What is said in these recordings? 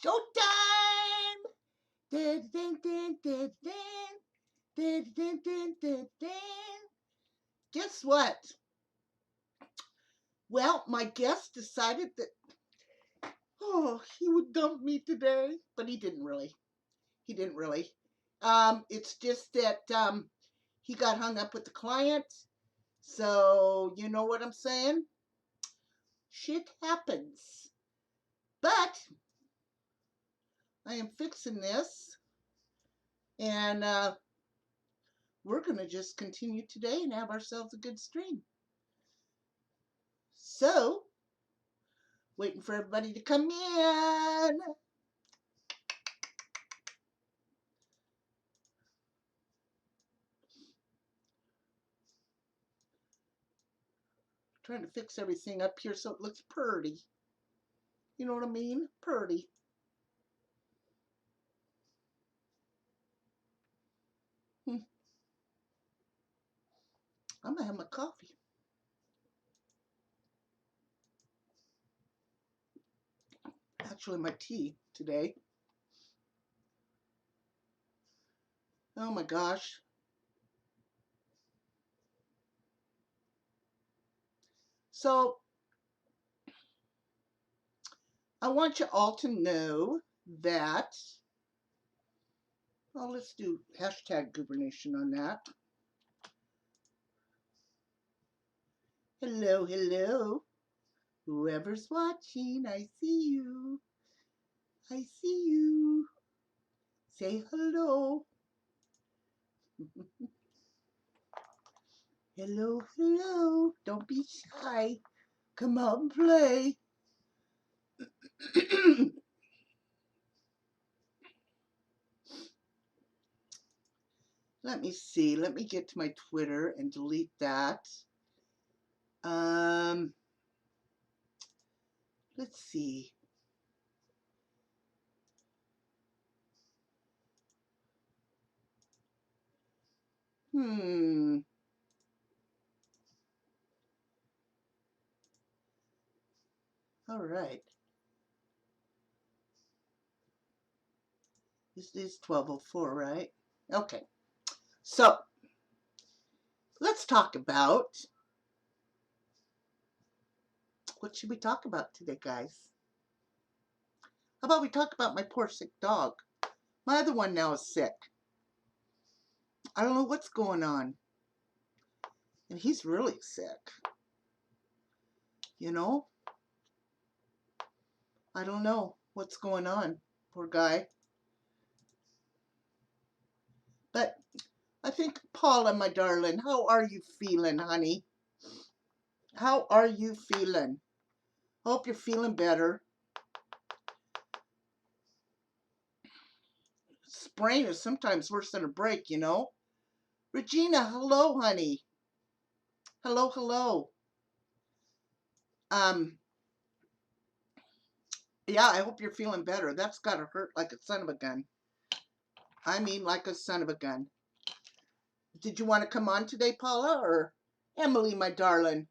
Showtime! Dun, dun, dun, dun, dun. Dun, dun, dun, dun, dun. Guess what? Well, my guest decided that, he would dump me today, but he didn't really. He didn't really. It's just that he got hung up with the client. So, you know what I'm saying? Shit happens. But I am fixing this, and we're going to just continue today and have ourselves a good stream. So, waiting for everybody to come in. Trying to fix everything up here so it looks purty. You know what I mean? Purty. I'm going to have my coffee. Actually, my tea today. Oh my gosh. So, I want you all to know that, well, let's do hashtag Goobernation on that. Hello, hello. Whoever's watching, I see you. I see you. Say hello. Hello, hello. Don't be shy. Come out and play. Let me see. Let me get to my Twitter and delete that. Let's see. All right. This is 12:04, right? Okay. So, let's talk about, what should we talk about today, guys? How about we talk about my poor sick dog? My other one now is sick. I don't know what's going on. And he's really sick. You know? I don't know what's going on. Poor guy. But I think, Paula, my darling, how are you feeling, honey? How are you feeling? Hope you're feeling better. Sprain is sometimes worse than a break, you know? Regina, hello, honey. Hello, hello. Yeah, I hope you're feeling better. That's gotta hurt like a son of a gun. I mean, like a son of a gun. Did you want to come on today, Paula, or Emily, my darling?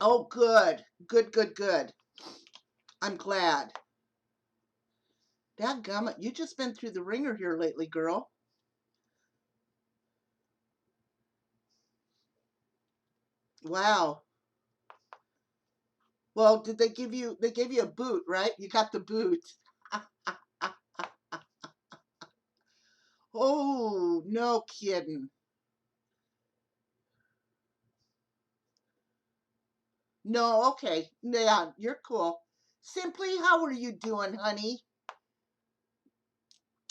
Oh, good. Good, good, good. I'm glad. Dadgummit, you just been through the ringer here lately, girl. Wow. Well, did they gave you a boot, right? You got the boot. Oh, no kidding. No, okay. Yeah, you're cool. Simply, how are you doing, honey?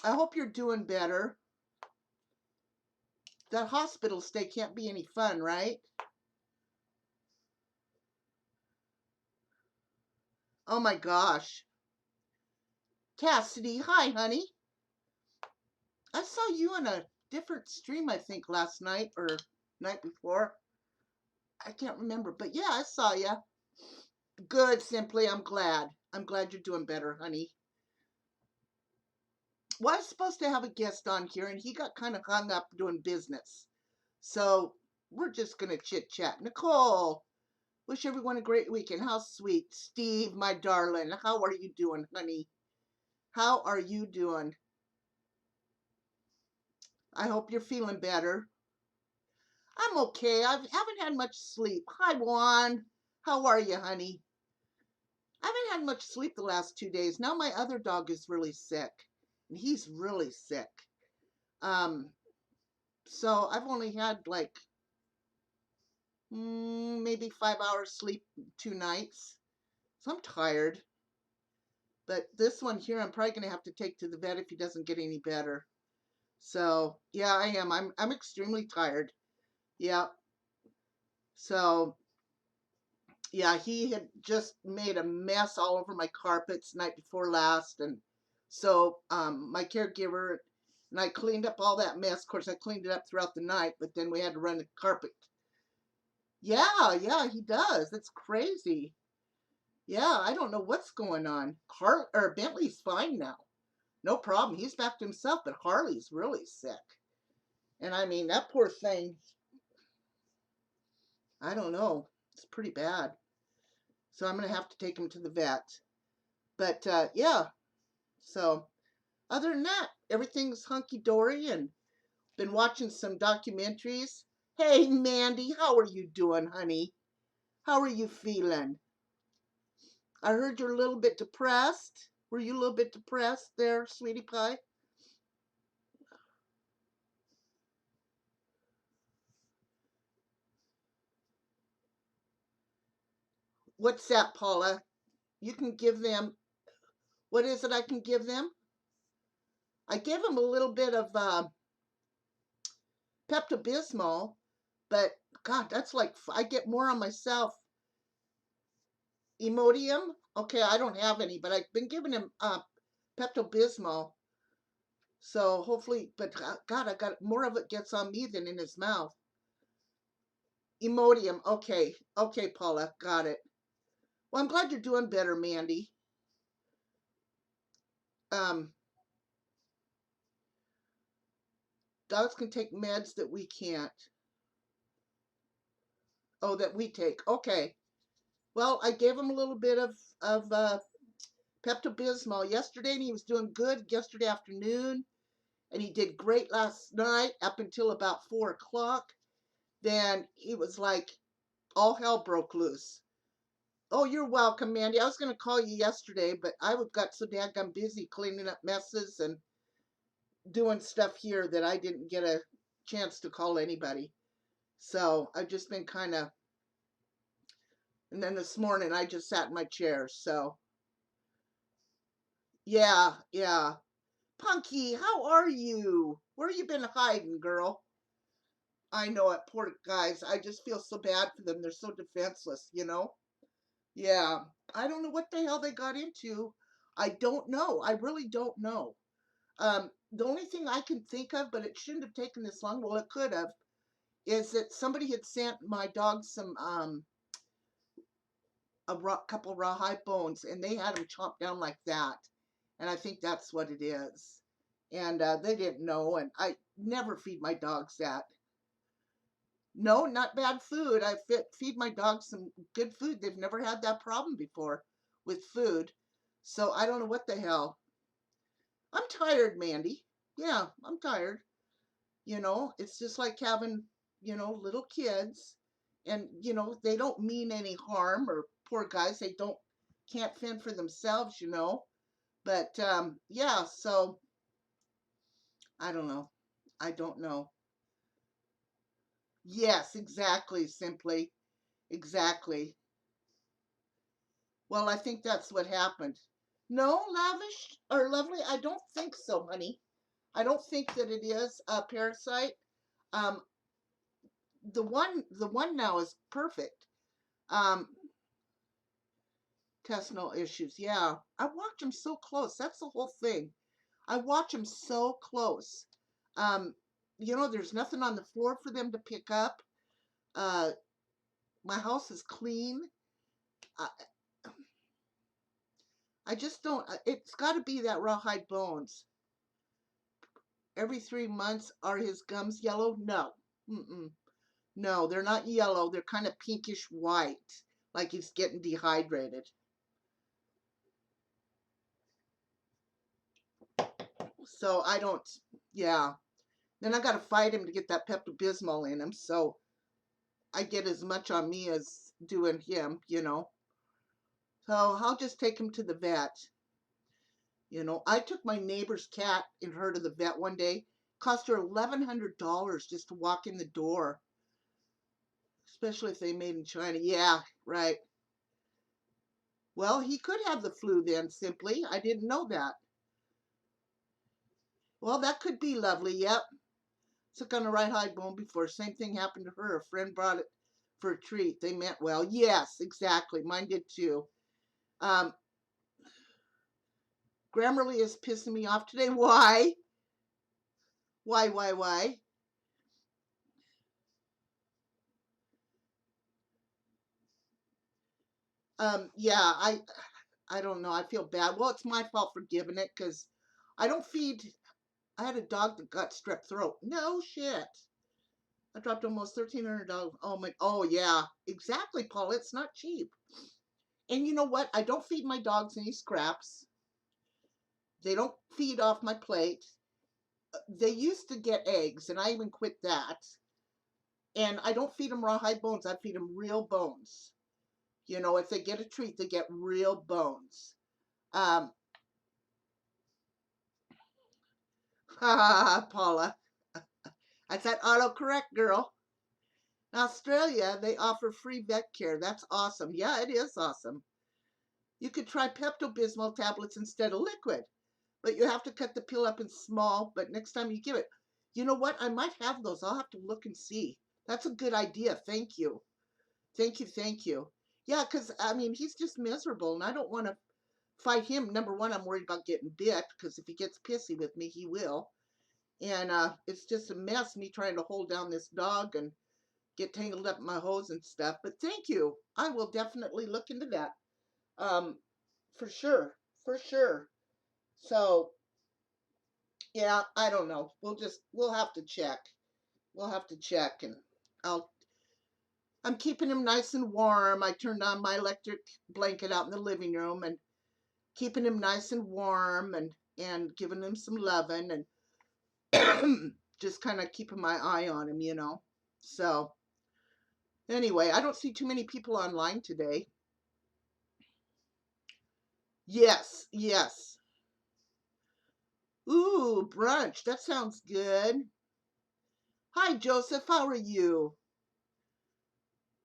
I hope you're doing better. That hospital stay can't be any fun, right? Oh my gosh. Cassidy, hi, honey. I saw you on a different stream, I think, last night or night before. I can't remember, but yeah, I saw you. Good, Simply. I'm glad. I'm glad you're doing better, honey. Well, I was supposed to have a guest on here, and he got kind of hung up doing business. So we're just going to chit-chat. Nicole, Wish everyone a great weekend. How sweet. Steve, my darling, how are you doing, honey? How are you doing? I hope you're feeling better. I'm okay. I haven't had much sleep. Hi, Juan. How are you, honey? I haven't had much sleep the last 2 days. Now my other dog is really sick. And he's really sick. Um, so I've only had like maybe 5 hours sleep 2 nights. So I'm tired. But this one here, I'm probably going to have to take to the vet if he doesn't get any better. So yeah, I am. I'm extremely tired. Yeah. So yeah, he had just made a mess all over my carpets night before last, and so my caregiver and I cleaned up all that mess. Of course, I cleaned it up throughout the night, but then we had to run the carpet. Yeah, yeah, he does. That's crazy. Yeah, I don't know what's going on. Bentley's fine now. No problem. He's back to himself, but Harley's really sick. And I mean, that poor thing, I don't know. It's pretty bad. So I'm going to have to take him to the vet. But yeah, so other than that, everything's hunky dory and been watching some documentaries. Hey, Mandy, how are you doing, honey? How are you feeling? I heard you're a little bit depressed. Were you a little bit depressed there, sweetie pie? What's that, Paula? You can give them, what is it I can give them? I give them a little bit of Pepto-Bismol, but God, that's like, I get more on myself. Imodium? Okay, I don't have any, but I've been giving him Pepto-Bismol. So hopefully, but God, I got more of it gets on me than in his mouth. Imodium. Okay. Okay, Paula. Got it. Well, I'm glad you're doing better, Mandy. Um, Dogs can take meds that we can't. Oh, that we take. Okay. Well, I gave him a little bit of Pepto-Bismol yesterday, and he was doing good yesterday afternoon, and he did great last night up until about 4 o'clock. Then he was like, all hell broke loose. Oh, you're welcome, Mandy. I was going to call you yesterday, but I got so daggone busy cleaning up messes and doing stuff here that I didn't get a chance to call anybody. So I've just been kind of, and then this morning I just sat in my chair. So yeah, yeah. Punky, how are you? Where you been hiding, girl? I know it, poor guys. I just feel so bad for them. They're so defenseless. Yeah. I don't know what the hell they got into. I don't know. I really don't know. The only thing I can think of, but it shouldn't have taken this long, well, it could have, is that somebody had sent my dog some couple rawhide bones, and they had them chopped down like that, and I think that's what it is. And they didn't know, and I never feed my dogs that. No, not bad food. I feed my dogs some good food. They've never had that problem before with food, so I don't know what the hell. I'm tired, Mandy. Yeah, I'm tired. It's just like having, little kids, and, they don't mean any harm, or poor guys, they can't fend for themselves. But yeah, so I don't know. I don't know. Yes, exactly, simply. Exactly. Well, I think that's what happened. No, lavish or lovely? I don't think so, honey. I don't think that it is a parasite. Um, the one now is perfect. Um, intestinal issues. Yeah, I watch them so close. That's the whole thing. I watch them so close. Um, there's nothing on the floor for them to pick up. Uh, my house is clean. I, I just don't. It's got to be that rawhide bones. Every 3 months, are his gums yellow? No. Mm-mm. No, they're not yellow. They're kind of pinkish white. like he's getting dehydrated. So I don't, yeah. Then I got to fight him to get that Pepto-Bismol in him. So I get as much on me as doing him. So I'll just take him to the vet. I took my neighbor's cat and her to the vet one day. Cost her $1,100 just to walk in the door, especially if they made in China. Yeah, right. Well, he could have the flu then, simply. I didn't know that. Well, that could be lovely. Yep. Took on a right high bone before. Same thing happened to her. A friend brought it for a treat. They meant well. Yes, exactly. Mine did too. Um, Grammarly is pissing me off today. Why? Why? Yeah, I don't know. I feel bad. Well, it's my fault for giving it because I don't feed. I had a dog that got strep throat. No shit. I dropped almost $1,300. Oh my. Oh yeah, exactly, Paul. It's not cheap. And you know what? I don't feed my dogs any scraps. They don't feed off my plate. They used to get eggs, and I even quit that. And I don't feed them rawhide bones. I feed them real bones. If they get a treat, they get real bones. Um, Paula. I said autocorrect, girl. In Australia, they offer free vet care. That's awesome. Yeah, it is awesome. You could try Pepto-Bismol tablets instead of liquid, but you have to cut the pill up in small. But next time you give it, you know what? I might have those. I'll have to look and see. That's a good idea. Thank you. Thank you. Yeah, because I mean, he's just miserable, and I don't want to fight him. Number one, I'm worried about getting bit because if he gets pissy with me, he will. And it's just a mess, me trying to hold down this dog and get tangled up in my hose and stuff. But thank you. I will definitely look into that. Um, for sure. For sure. So, yeah, I don't know. We'll have to check. We'll have to check and I'll I'm keeping him nice and warm. I turned on my electric blanket out in the living room and keeping him nice and warm and giving him some loving and just kind of keeping my eye on him. So, anyway, I don't see too many people online today. Yes, yes. Ooh, brunch. That sounds good. Hi, Joseph. How are you?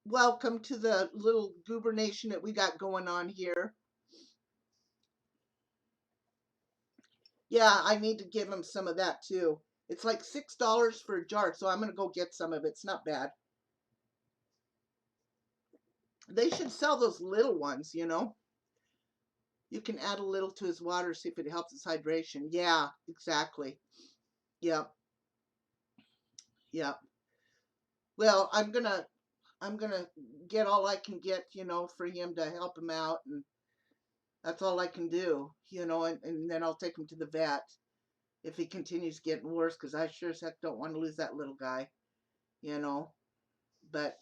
Welcome to the little Goobernation that we got going on here. Yeah, I need to give him some of that too. It's like $6 for a jar, so I'm going to go get some of it. It's not bad. They should sell those little ones. You can add a little to his water, see if it helps his hydration. Yeah, exactly. Yep, yep. Well, I'm gonna get all I can get, for him to help him out, and that's all I can do, and then I'll take him to the vet if he continues getting worse, because I sure as heck don't want to lose that little guy. But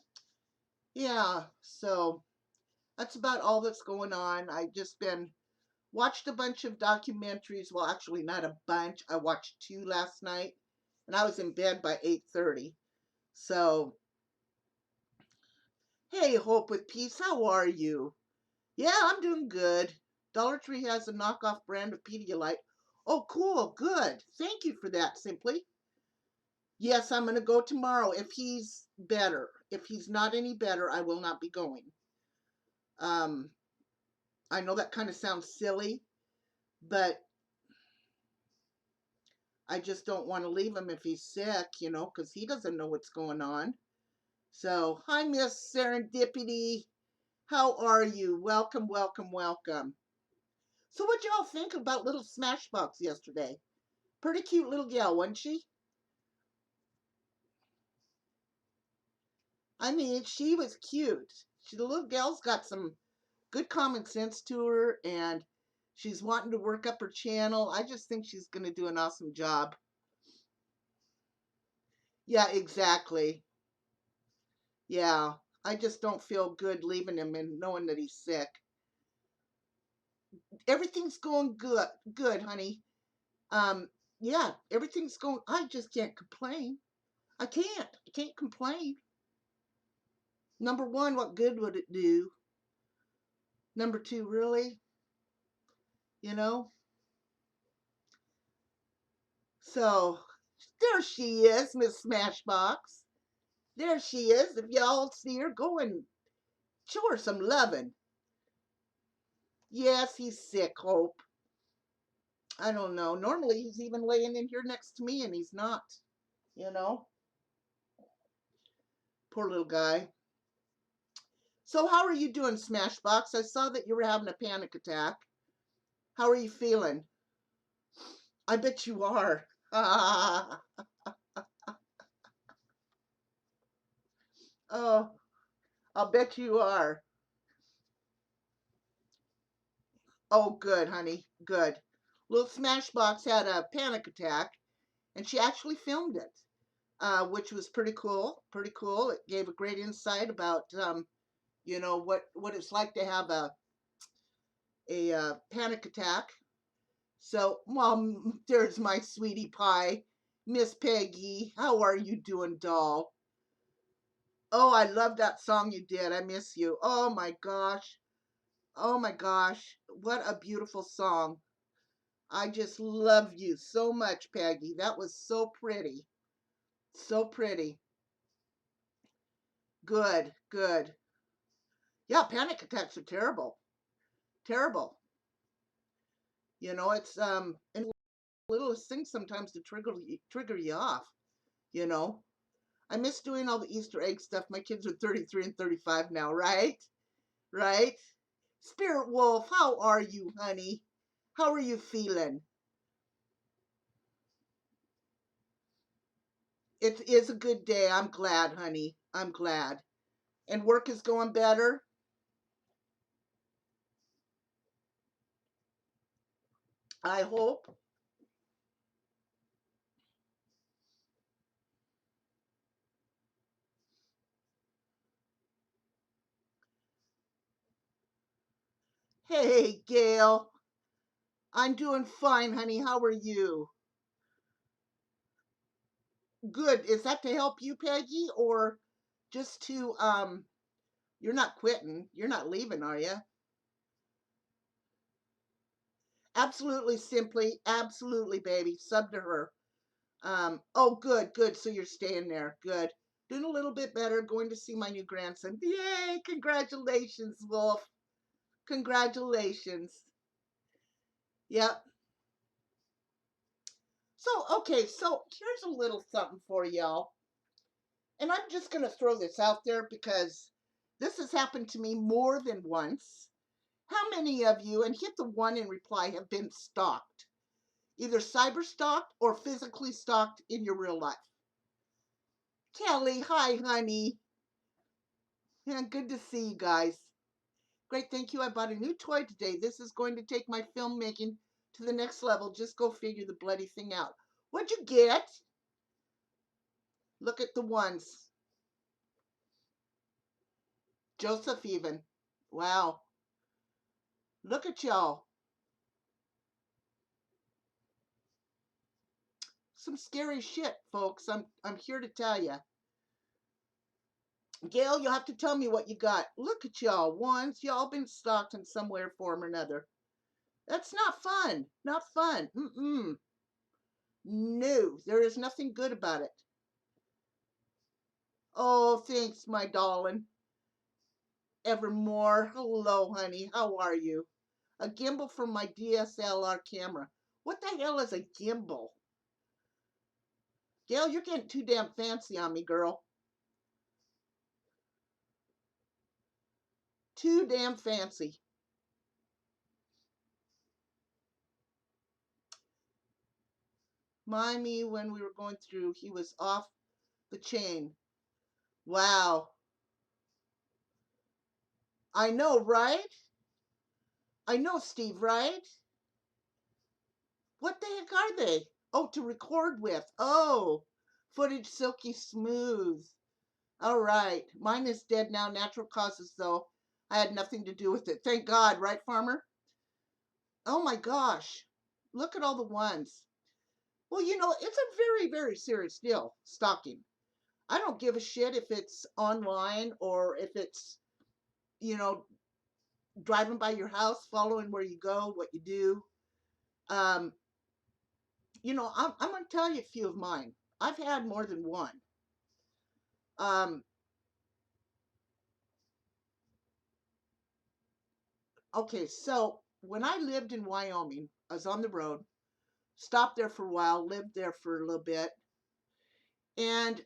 yeah, so that's about all that's going on. I just been watched a bunch of documentaries. Well, actually, not a bunch. I watched two last night, and I was in bed by 8:30. So, hey, Hope with Peace, how are you? Yeah, I'm doing good. Dollar Tree has a knockoff brand of Pedialyte. Oh, cool, good. Thank you for that, Simply. Yes, I'm going to go tomorrow if he's better. If he's not any better, I will not be going. Um, I know that kind of sounds silly, but I just don't want to leave him if he's sick, because he doesn't know what's going on. So, hi, Miss Serendipity. How are you? Welcome, welcome, welcome. So, what y'all think about little Smashbox yesterday? Pretty cute little gal, wasn't she? I mean, she was cute. The little gal's got some good common sense to her, and she's wanting to work up her channel. I just think she's going to do an awesome job. Yeah, exactly. Yeah. I just don't feel good leaving him and knowing that he's sick. Everything's going good, honey. Um, yeah, everything's going. I just can't complain. I can't. I can't complain. Number one, what good would it do? Number two, really? You know? So, there she is, Miss Smashbox. There she is. If y'all see her, go and show her some loving. Yes, he's sick, Hope. I don't know. Normally, he's even laying in here next to me, and he's not. You know? Poor little guy. So, how are you doing, Smashbox? I saw that you were having a panic attack. How are you feeling? I bet you are. Oh, I'll bet you are. Oh, good, honey. Good. Little Smashbox had a panic attack, and she actually filmed it, which was pretty cool. Pretty cool. It gave a great insight about, what it's like to have a panic attack. So, Mom, there's my sweetie pie, Miss Peggy. How are you doing, doll? Oh, I love that song you did. I miss you. Oh my gosh. Oh my gosh. What a beautiful song. I just love you so much, Peggy. That was so pretty. So pretty. Good, good. Yeah, panic attacks are terrible. Terrible. It's and littlest things sometimes to trigger you off, you know. I miss doing all the Easter egg stuff. My kids are 33 and 35 now, right? Right? Spirit Wolf, how are you, honey? How are you feeling? It is a good day. I'm glad, honey. I'm glad. And work is going better? I hope. Hey, Gail. I'm doing fine, honey. How are you? Good. Is that to help you, Peggy, or just to you're not quitting. You're not leaving, are you? Absolutely, simply. Absolutely, baby. Sub to her. Oh, good, good. So you're staying there. Good. Doing a little bit better. Going to see my new grandson. Yay! Congratulations, Wolf. Congratulations. Yep. So, okay, so here's a little something for y'all. And I'm just going to throw this out there because this has happened to me more than once. How many of you, and hit the one in reply, have been stalked? Either cyber stalked or physically stalked in your real life? Kelly, hi, honey. Yeah, good to see you guys. Great, thank you. I bought a new toy today. This is going to take my filmmaking to the next level. Just go figure the bloody thing out. What'd you get? Look at the ones. Joseph even. Wow. Look at y'all. Some scary shit, folks. I'm here to tell you. Gail, you'll have to tell me what you got. Look at y'all. Ones, y'all been stalked in some way, form, or another. That's not fun. Not fun. Mm-mm. No, there is nothing good about it. Oh, thanks, my darling. Evermore. Hello, honey. How are you? A gimbal from my DSLR camera. What the hell is a gimbal? Gail, you're getting too damn fancy on me, girl. Too damn fancy. Me when we were going through, he was off the chain. Wow. I know, right? I know, Steve, right? What the heck are they? Oh, to record with. Oh, footage silky smooth. All right. Mine is dead now. Natural causes, though. I had nothing to do with it. Thank God, right, Farmer? Oh my gosh. Look at all the ones. Well, it's a very, very serious deal, stalking. I don't give a shit if it's online or if it's, you know, driving by your house, following where you go, what you do. Um, I'm going to tell you a few of mine. I've had more than one. Um, okay, so when I lived in Wyoming, I was on the road, stopped there for a while, lived there for a little bit, and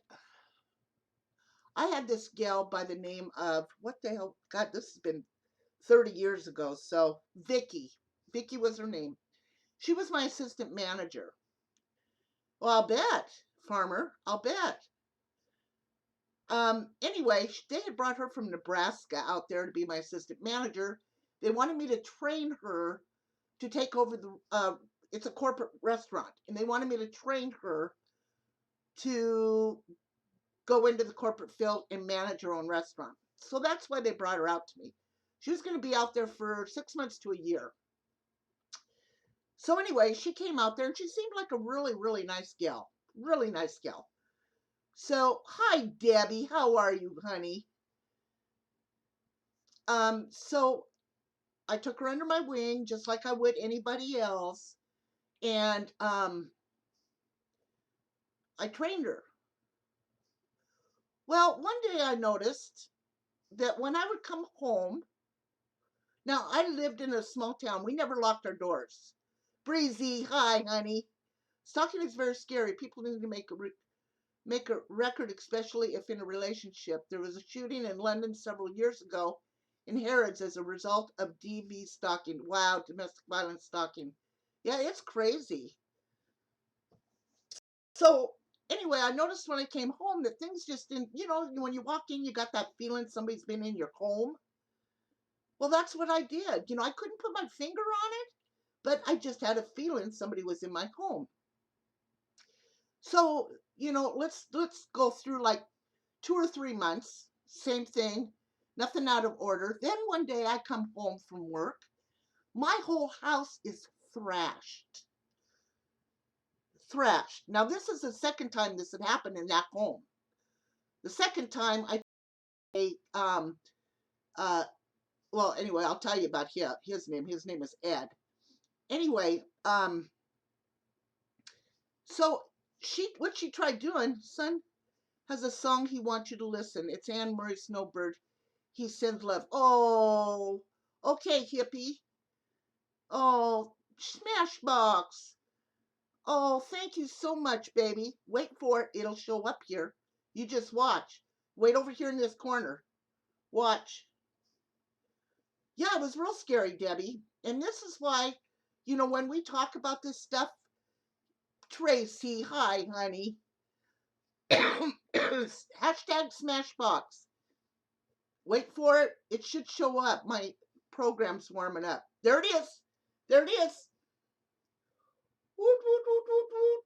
I had this gal by the name of, what the hell? God, this has been 30 years ago. So, Vicky. Vicky was her name. She was my assistant manager. Well, I'll bet, Farmer. I'll bet. Anyway, they had brought her from Nebraska out there to be my assistant manager. They wanted me to train her to take over it's a corporate restaurant, and they wanted me to train her to go into the corporate field and manage her own restaurant. So that's why they brought her out to me. She was going to be out there for 6 months to a year. So anyway, she came out there and she seemed like a really, really nice gal. Really nice gal. So, hi Debbie, how are you, honey? So I took her under my wing just like I would anybody else, and I trained her. Well, one day I noticed that when I would come home, now I lived in a small town. We never locked our doors. Breezy, hi, honey. Stalking is very scary. People need to make a record, especially if in a relationship. There was a shooting in London several years ago in Harrods as a result of DV stalking. Wow, domestic violence stalking. Yeah, it's crazy. So anyway, I noticed when I came home that things just didn't, when you walk in, you got that feeling somebody's been in your home. Well, that's what I did. I couldn't put my finger on it, but I just had a feeling somebody was in my home. So, let's go through like 2 or 3 months, same thing, nothing out of order. Then one day I come home from work, my whole house is thrashed. Thrashed. Now this is the second time this had happened in that home. The second time I uh well, anyway, I'll tell you about his name. His name is Ed. Anyway, so what she tried doing, son has a song he wants you to listen. It's Anne Murray Snowbird. He sends love. Oh, okay, hippie. Oh, Smashbox. Oh, thank you so much, baby. Wait for it. It'll show up here. You just watch. Wait over here in this corner. Watch. Yeah, it was real scary, Debbie. And this is why, when we talk about this stuff, Tracy, hi, honey. Hashtag Smashbox. Wait for it. It should show up. My program's warming up. There it is. There it is. Woot, woot, woot, woot, woot.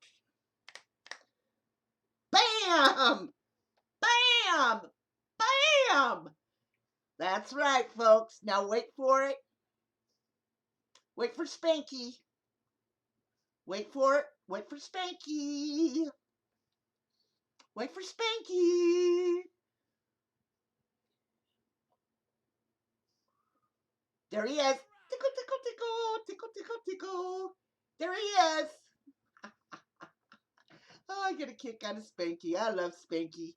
Bam! Bam! Bam! That's right, folks. Now wait for it. Wait for Spanky. Wait for it. Wait for Spanky. Wait for Spanky. There he is. Tickle, tickle, tickle. Tickle, tickle, tickle. There he is. Oh, I get a kick out of Spanky. I love Spanky.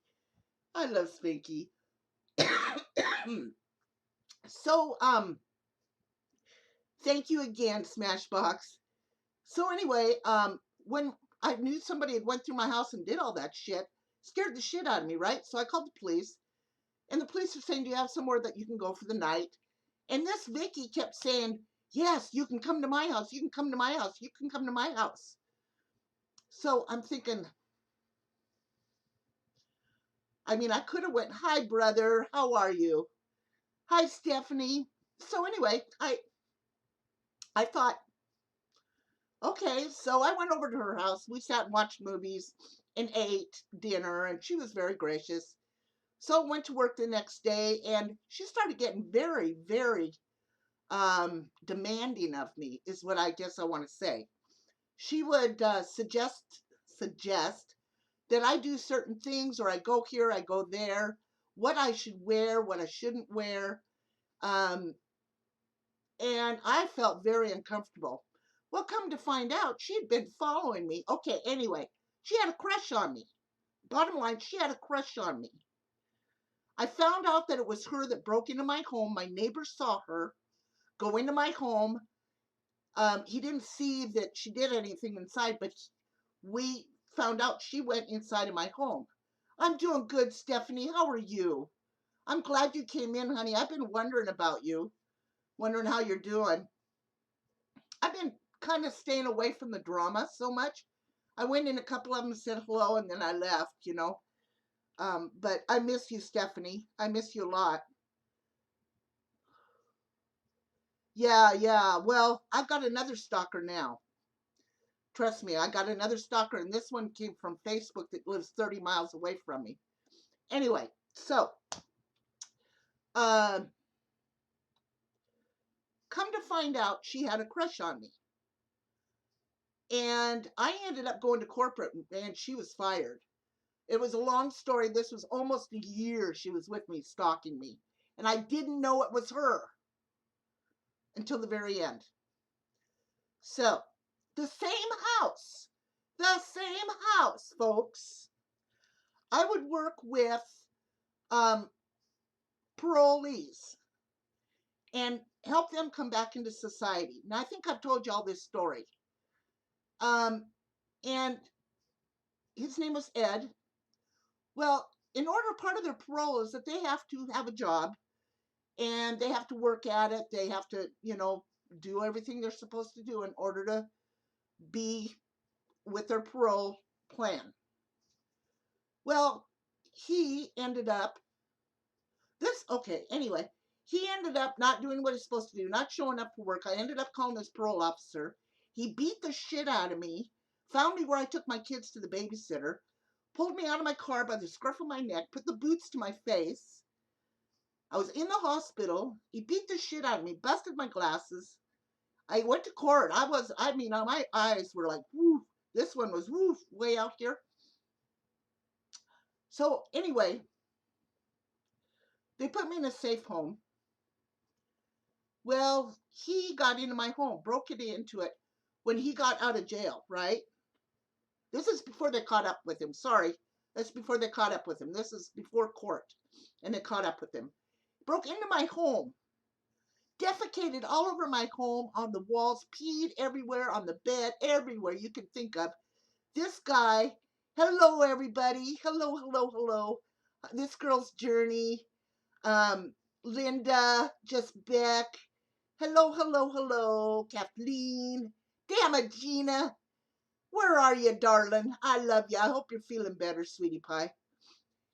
I love Spanky. So, thank you again, Smashbox. So anyway, when I knew somebody had went through my house and did all that shit, scared the shit out of me, right? So I called the police, and the police were saying, "Do you have somewhere that you can go for the night?" And this Vicky kept saying, "Yes, you can come to my house. You can come to my house. You can come to my house." So I'm thinking, I could have went, "Hi, brother. How are you? Hi, Stephanie." So anyway, I thought, okay, so I went over to her house. We sat and watched movies and ate dinner, and she was very gracious. So I went to work the next day, and she started getting very, very demanding of me, is what I guess I want to say. She would suggest that I do certain things, or I go here, I go there, what I should wear, what I shouldn't wear. Um, and I felt very uncomfortable. Well, come to find out, she'd been following me. Okay, anyway, she had a crush on me. Bottom line, she had a crush on me. I found out that it was her that broke into my home. My neighbor saw her go into my home. He didn't see that she did anything inside, but we found out she went inside of my home. I'm doing good, Stephanie. How are you? I'm glad you came in, honey. I've been wondering about you, wondering how you're doing. I've been kind of staying away from the drama so much. I went in a couple of them, said hello, and then I left. But I miss you, Stephanie. I miss you a lot. Yeah, yeah. Well, I've got another stalker now. Trust me, I got another stalker, and this one came from Facebook that lives 30 miles away from me. Anyway, so uh, come to find out, she had a crush on me. And I ended up going to corporate, and she was fired. It was a long story. This was almost a year she was with me, stalking me. And I didn't know it was her until the very end. So, the same house, the same house, folks. I would work with um, parolees and help them come back into society. Now, I think I've told you all this story. Um, and his name was Ed. Well, in order, part of their parole is that they have to have a job and they have to work at it. They have to, do everything they're supposed to do in order to be with their parole plan. Well, he ended up anyway, he ended up not doing what he's supposed to do, not showing up for work. I ended up calling his parole officer. He beat the shit out of me, found me where I took my kids to the babysitter, pulled me out of my car by the scruff of my neck, put the boots to my face. I was in the hospital. He beat the shit out of me, busted my glasses. I went to court. My eyes were like, woo. This one was, woo, way out here. So anyway, they put me in a safe home. Well, he got into my home, broke it into it when he got out of jail, right? This is before they caught up with him. Sorry. That's before they caught up with him. This is before court. And they caught up with him. Broke into my home. Defecated all over my home, on the walls, peed everywhere, on the bed, everywhere you can think of. This guy, hello everybody, hello, hello, hello. This girl's Journey, Linda, just Beck, hello, hello, hello, Kathleen, damn it, Gina, where are you, darling? I love you. I hope you're feeling better, sweetie pie.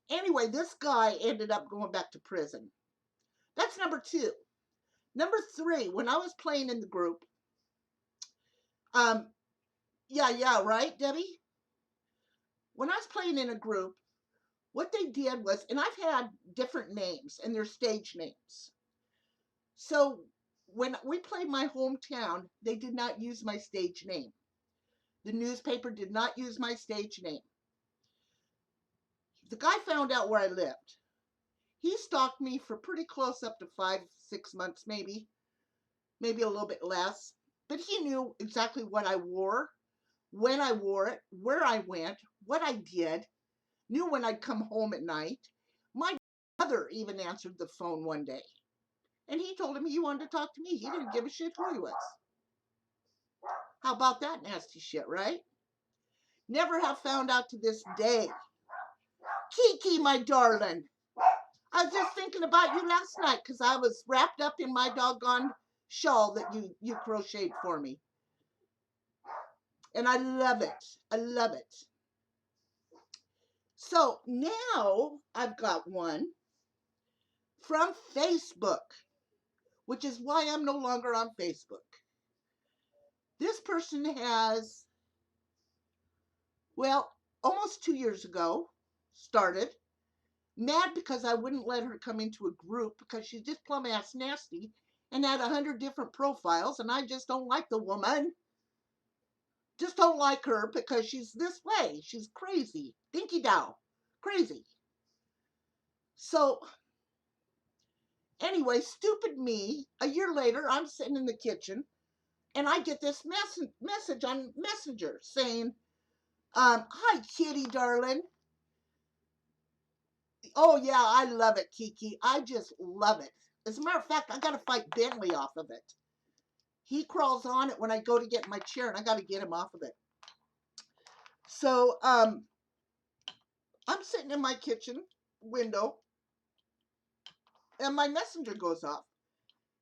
Anyway, this guy ended up going back to prison. That's number 2. Number 3, when I was playing in the group, yeah, right, Debbie? When I was playing in a group, what they did was, and I've had different names, and they're stage names. So when we played my hometown, they did not use my stage name. The newspaper did not use my stage name. The guy found out where I lived. He stalked me for pretty close up to 5, 6 months, maybe a little bit less. But he knew exactly what I wore, when I wore it, where I went, what I did, knew when I'd come home at night. My mother even answered the phone one day. And he told him he wanted to talk to me. He didn't give a shit who he was. How about that nasty shit, right? Never have found out to this day. Kiki, my darling. I was just thinking about you last night because I was wrapped up in my doggone shawl that you crocheted for me. And I love it. I love it. So now I've got one from Facebook, which is why I'm no longer on Facebook. This person has, well, almost 2 years ago started. Mad because I wouldn't let her come into a group because she's just plumb ass nasty and had 100 different profiles, and I just don't like the woman. Just don't like her because she's this way. She's crazy. Dinky Dow. Crazy. So, anyway, stupid me. A year later, I'm sitting in the kitchen and I get this message on Messenger saying, hi, kitty darling. Oh, yeah, I love it, Kiki. I just love it. As a matter of fact, I got to fight Bentley off of it. He crawls on it when I go to get my chair, and I got to get him off of it. So, I'm sitting in my kitchen window, and my messenger goes off.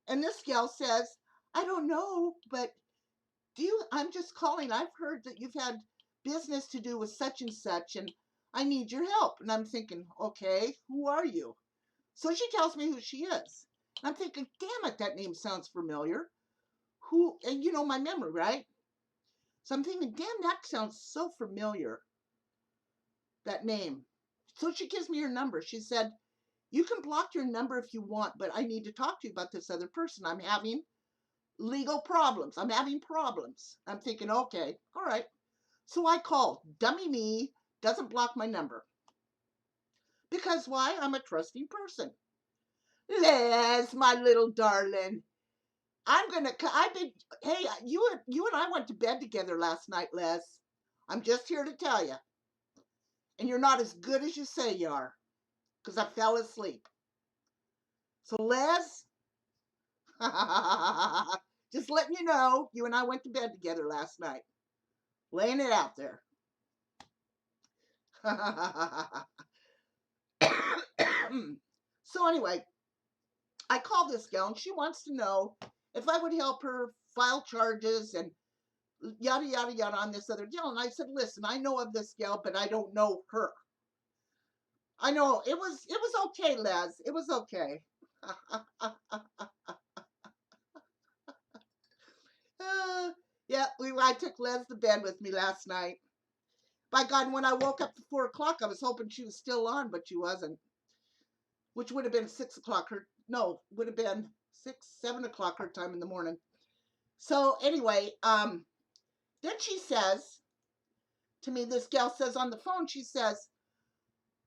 And this gal says, I don't know, but I'm just calling. I've heard that you've had business to do with such and such, and I need your help. And I'm thinking, okay, who are you? So she tells me who she is. I'm thinking, damn it, that name sounds familiar. Who, and you know my memory, right? So I'm thinking, damn, that sounds so familiar, that name. So she gives me her number. She said, you can block your number if you want, but I need to talk to you about this other person. I'm having legal problems. I'm having problems. I'm thinking, okay, all right. So I call. Dummy me doesn't block my number. Because why? I'm a trusting person. Les, my little darling. I've been, hey, you and I went to bed together last night, Les. I'm just here to tell you. And you're not as good as you say you are. Because I fell asleep. So, Les, just letting you know, you and I went to bed together last night. Laying it out there. So anyway, I called this gal and she wants to know if I would help her file charges and yada yada yada on this other gal. And I said, listen, I know of this gal, but I don't know her. I know it was okay, Les. It was okay. Yeah, I took Les to bed with me last night. By God, when I woke up at 4 o'clock, I was hoping she was still on, but she wasn't. Which would have been 6 o'clock. Would have been 7 o'clock her time in the morning. So anyway, then she says to me, this gal says on the phone, she says,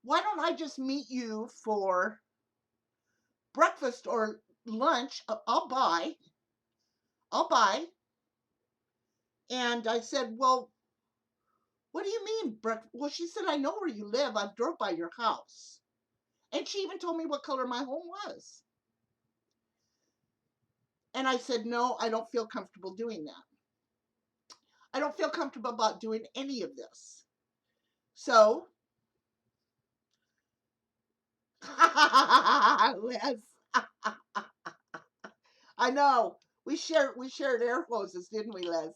why don't I just meet you for breakfast or lunch? I'll buy. And I said, well, what do you mean? Well, she said, I know where you live. I've drove by your house. And she even told me what color my home was. And I said, no, I don't feel comfortable doing that. I don't feel comfortable about doing any of this. So, Les, I know. We shared air hoses, didn't we, Les?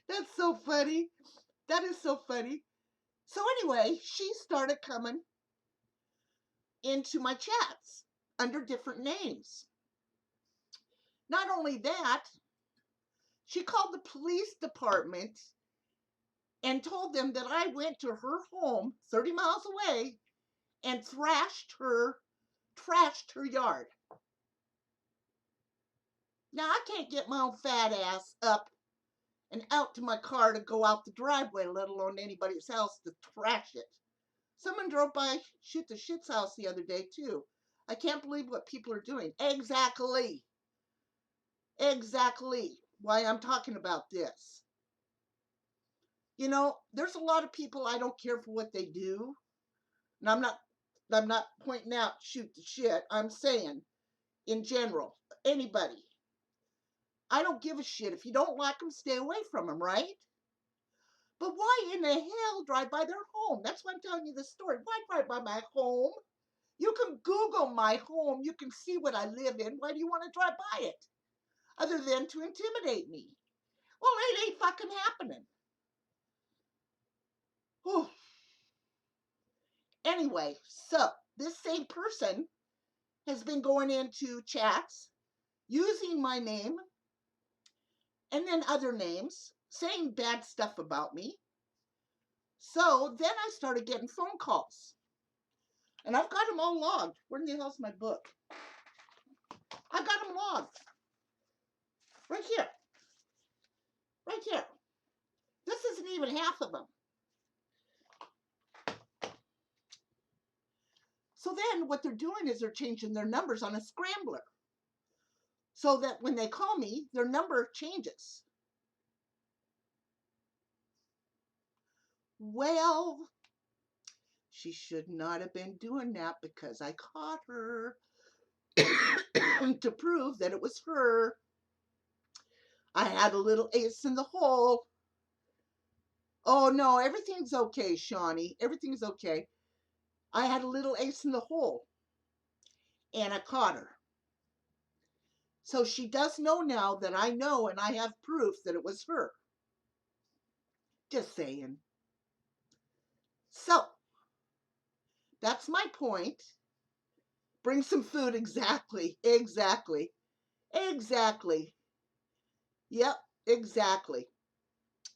That's so funny. That is so funny. So anyway, she started coming into my chats under different names. Not only that, she called the police department and told them that I went to her home 30 miles away and trashed her yard. Now I can't get my own fat ass up and out to my car to go out the driveway, let alone anybody's house to trash it. Someone drove by Shoot the Shit's house the other day too. I can't believe what people are doing. Exactly why I'm talking about this. You know, there's a lot of people I don't care for what they do. And I'm not pointing out Shoot the Shit. I'm saying in general, anybody. I don't give a shit. If you don't like them, stay away from them, right? But why in the hell drive by their home? That's why I'm telling you this story. Why drive by my home? You can Google my home. You can see what I live in. Why do you want to drive by it? Other than to intimidate me. Well, it ain't fucking happening. Whew. Anyway, so this same person has been going into chats using my name and then other names, saying bad stuff about me, So then I started getting phone calls. And I've got them all logged. Where in the hell's my book? I got them logged. Right here. Right here. This isn't even half of them. So then what they're doing is they're changing their numbers on a scrambler. So that when they call me, their number changes. Well, she should not have been doing that because I caught her to prove that it was her. I had a little ace in the hole. Oh no, everything's okay, Shawnee. Everything's okay. I had a little ace in the hole and I caught her. So she does know now that I know and I have proof that it was her. Just saying. So, that's my point. Bring some food. Exactly. Exactly. Exactly. Yep. Exactly.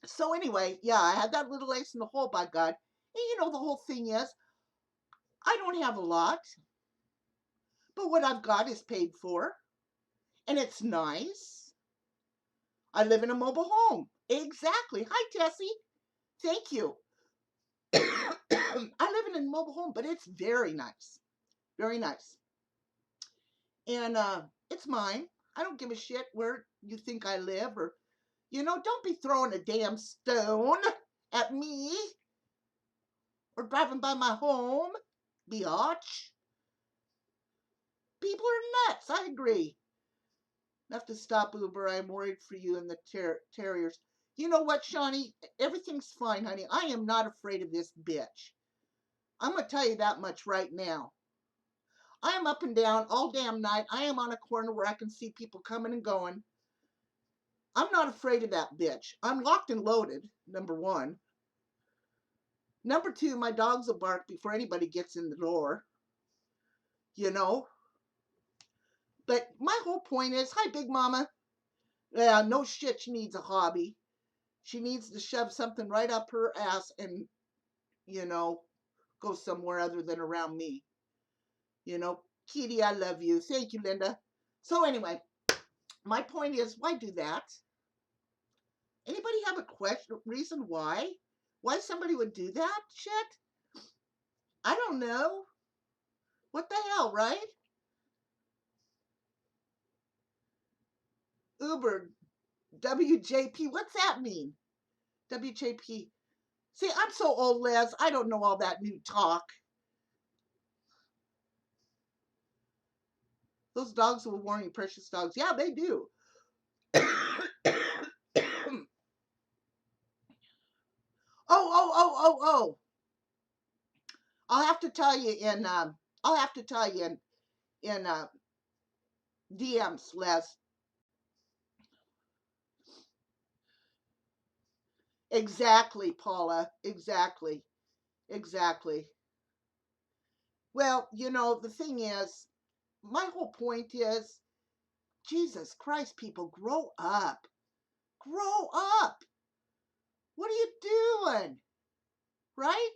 So anyway, yeah, I had that little ace in the hole, by God. And you know, the whole thing is, I don't have a lot, but what I've got is paid for, and it's nice. I live in a mobile home. Exactly. Hi, Tessie. Thank you. I live in a mobile home, but it's very nice. Very nice. And it's mine. I don't give a shit where you think I live, or, don't be throwing a damn stone at me or driving by my home, biatch. People are nuts. I agree. Have to stop, Uber. I'm worried for you and the terriers. You know what, Shawnee? Everything's fine, honey. I am not afraid of this bitch. I'm going to tell you that much right now. I am up and down all damn night. I am on a corner where I can see people coming and going. I'm not afraid of that bitch. I'm locked and loaded, number one. Number two, my dogs will bark before anybody gets in the door. You know? But my whole point is, hi, Big Mama. Yeah, no shit, she needs a hobby. She needs to shove something right up her ass and, go somewhere other than around me. Kitty, I love you. Thank you, Linda. So anyway, my point is, why do that? Anybody have a question, reason why? Why somebody would do that shit? I don't know. What the hell, right? Uber, WJP, what's that mean? WJP. See, I'm so old, Les, I don't know all that new talk. Those dogs will warn you, precious dogs. Yeah, they do. Oh. I'll have to tell you in DMs, Les. Exactly, Paula. Exactly. Exactly. Well, the thing is, my whole point is, Jesus Christ, people, grow up. Grow up. What are you doing? Right?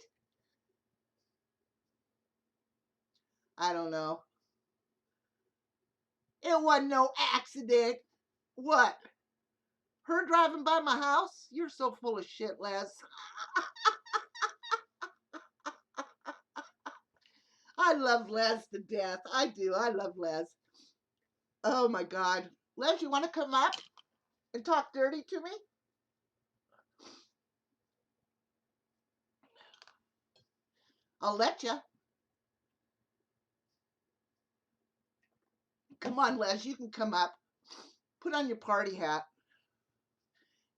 I don't know. It wasn't no accident. What? Her driving by my house? You're so full of shit, Les. I love Les to death. I do. I love Les. Oh my God. Les, you want to come up and talk dirty to me? I'll let you. Come on, Les. You can come up. Put on your party hat.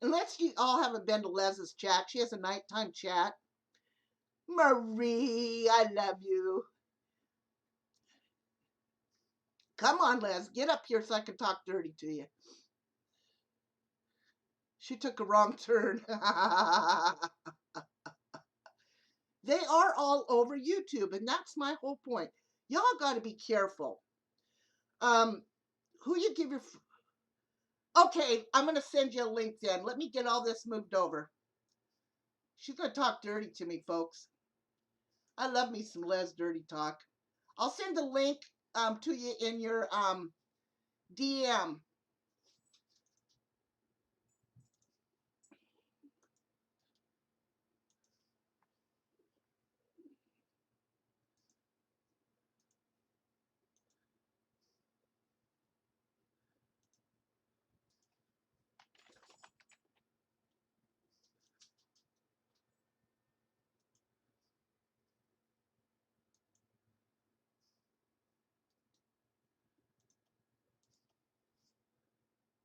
Unless you all haven't been to Les's chat. She has a nighttime chat. Marie, I love you. Come on, Les. Get up here so I can talk dirty to you. She took a wrong turn. They are all over YouTube, and that's my whole point. Y'all got to be careful. Who you give your... Okay, I'm going to send you a link then. Let me get all this moved over. She's gonna talk dirty to me, folks. I love me some Les dirty talk. I'll send the link to you in your DM.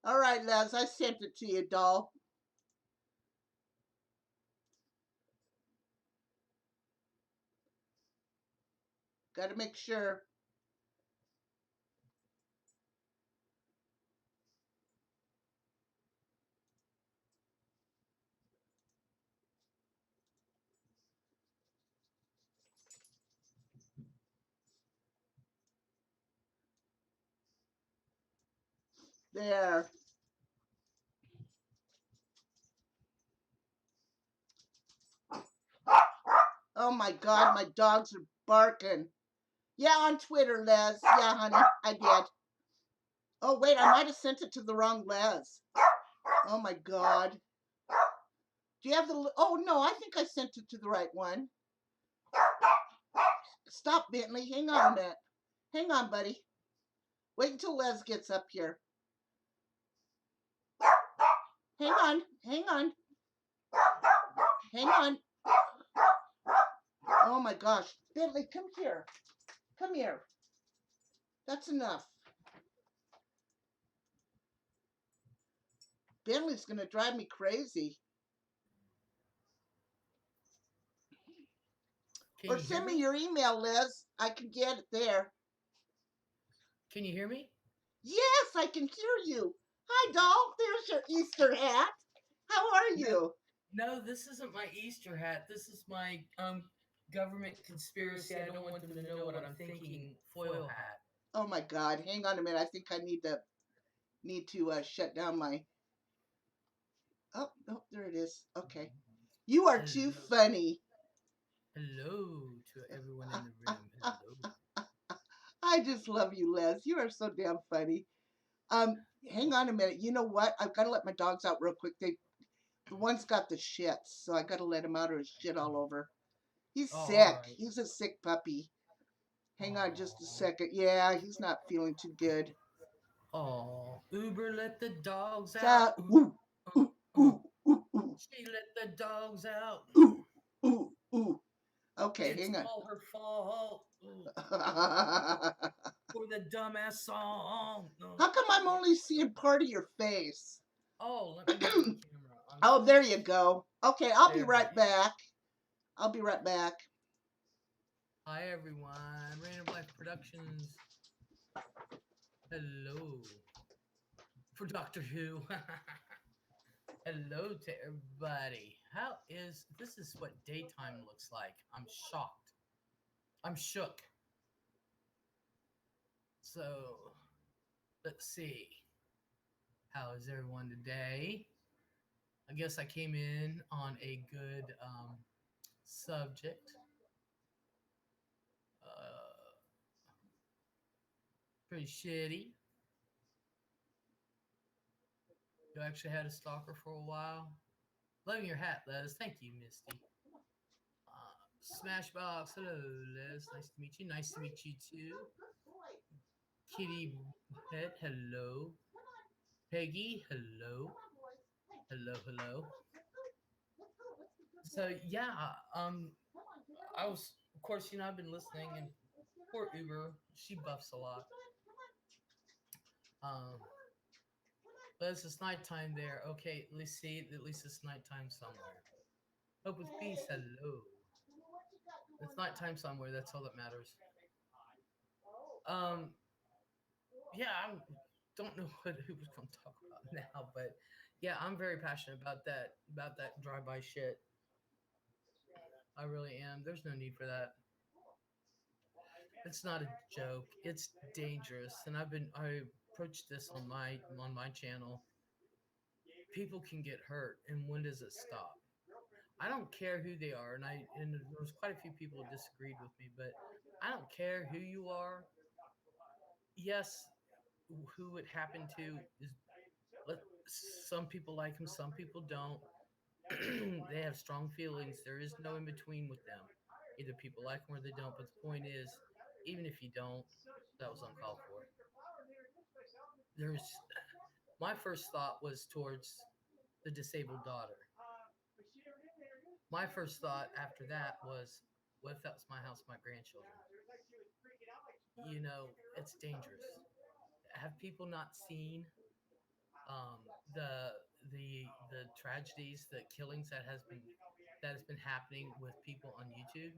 All right, Les, I sent it to you, doll. Got to make sure. There. Oh my God, my dogs are barking. Yeah, on Twitter, Les. Yeah, honey, I did. Oh wait, I might have sent it to the wrong Les. Oh my God. Do you have the? Oh no, I think I sent it to the right one. Stop, Bentley. Hang on a minute. Hang on, buddy. Wait until Les gets up here. Hang on. Hang on. Hang on. Oh my gosh. Bentley, come here. Come here. That's enough. Bentley's going to drive me crazy. Can Or you hear send me me? your email, Liz. I can get it there. Can you hear me? Yes, I can hear you. Hi, doll. There's your Easter hat. How are No, you? no, this isn't my Easter hat. This is my government conspiracy. I don't want them to know what I'm thinking. Foil hat. Oh my God. Hang on a minute. I think I need to shut down my. Oh, oh, there it is. Okay. You are too Hello, funny. hello to everyone in the room. Hello. I just love you, Les. You are so damn funny. Hang on a minute. You know what? I've got to let my dogs out real quick. The one's got the shits, so I got to let him out or his shit all over. He's Oh, all sick. right. He's a sick puppy. Hang on just a Oh, second. Yeah, he's not feeling too good. oh. Uber let the dogs out. So, Ooh, ooh, ooh, ooh, ooh. ooh, ooh, ooh, She let the dogs out. ooh, ooh, ooh. Okay, It's hang on. all her fault. Ooh, for the dumbass song. No. How come I'm only seeing part of your face? Oh, let me move the camera. I'm Oh, there sorry. you go. Okay, I'll be There right it is. back. I'll be right back. Hi everyone. Random Life Productions. Hello for Doctor Who. Hello to everybody. How is this? Is what daytime looks like. I'm shocked. I'm shook. So let's see. How is everyone today? I guess I came in on a good subject. Uh, Pretty shitty. You actually had a stalker for a while. Loving your hat, Les. Thank you, Misty. Smashbox. Hello, Les. Nice to meet you. Nice to meet you too. Kitty Head. Hello. Peggy. Hello. Hello. Hello. So yeah, I was, of course, I've been listening, and poor Uber, she buffs a lot. Um, but it's nighttime there. Okay, at least see, at least it's nighttime somewhere. Hope with peace. Hello. It's nighttime somewhere. That's all that matters. Um, yeah, I don't know what who was going to talk about now, but yeah, I'm very passionate about that drive-by shit. I really am. There's no need for that. It's not a joke. It's dangerous, and I approached this on my channel. People can get hurt, and when does it stop? I don't care who they are, and there was quite a few people who disagreed with me, but I don't care who you are. Yes, who it happened to is some people like him, some people don't. They have strong feelings. There is no in between with them. Either people like him or they don't. But the point is, even if you don't, that was uncalled for. There's my first thought was towards the disabled daughter. My first thought after that was, what if that was my house, my grandchildren? It's dangerous. Have people not seen um, the the tragedies, the killings that has been happening with people on YouTube?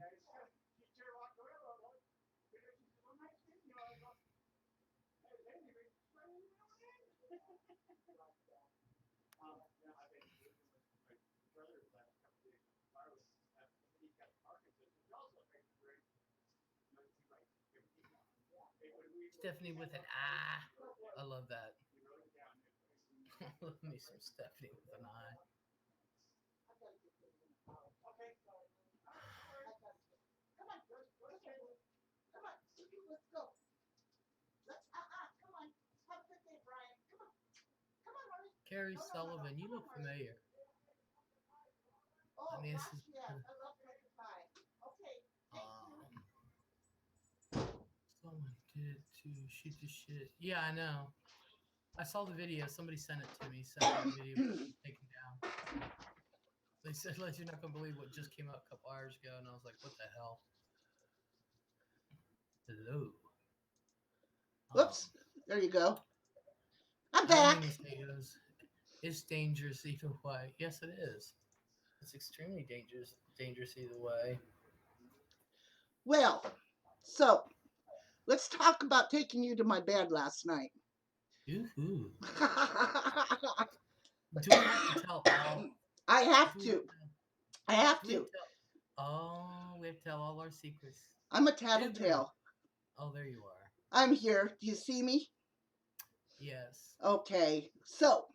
Stephanie with an eye. I love that. Love me some Stephanie with an eye. Carrie Sullivan, you look familiar. I mean, this is um, someone did it to shoot the shit. Yeah, I know. I saw the video. Somebody sent it to me. Sent me the video taken down. They said, "Like you're not gonna believe what just came out a couple hours ago," and I was like, "What the hell?" Hello. Um, Whoops. There you go. I'm I didn't mean back. to say it was. It's dangerous either way. Yes, it is. It's extremely dangerous. Dangerous either way. Well, so let's talk about taking you to my bed last night. Ooh. Do we have to tell all? I have Do we have to. to? I have Do we have to. to tell? Oh, we have to tell all our secrets. I'm a Uber. tattletale. Oh, there you are. I'm here. Do you see me? Yes. Okay. So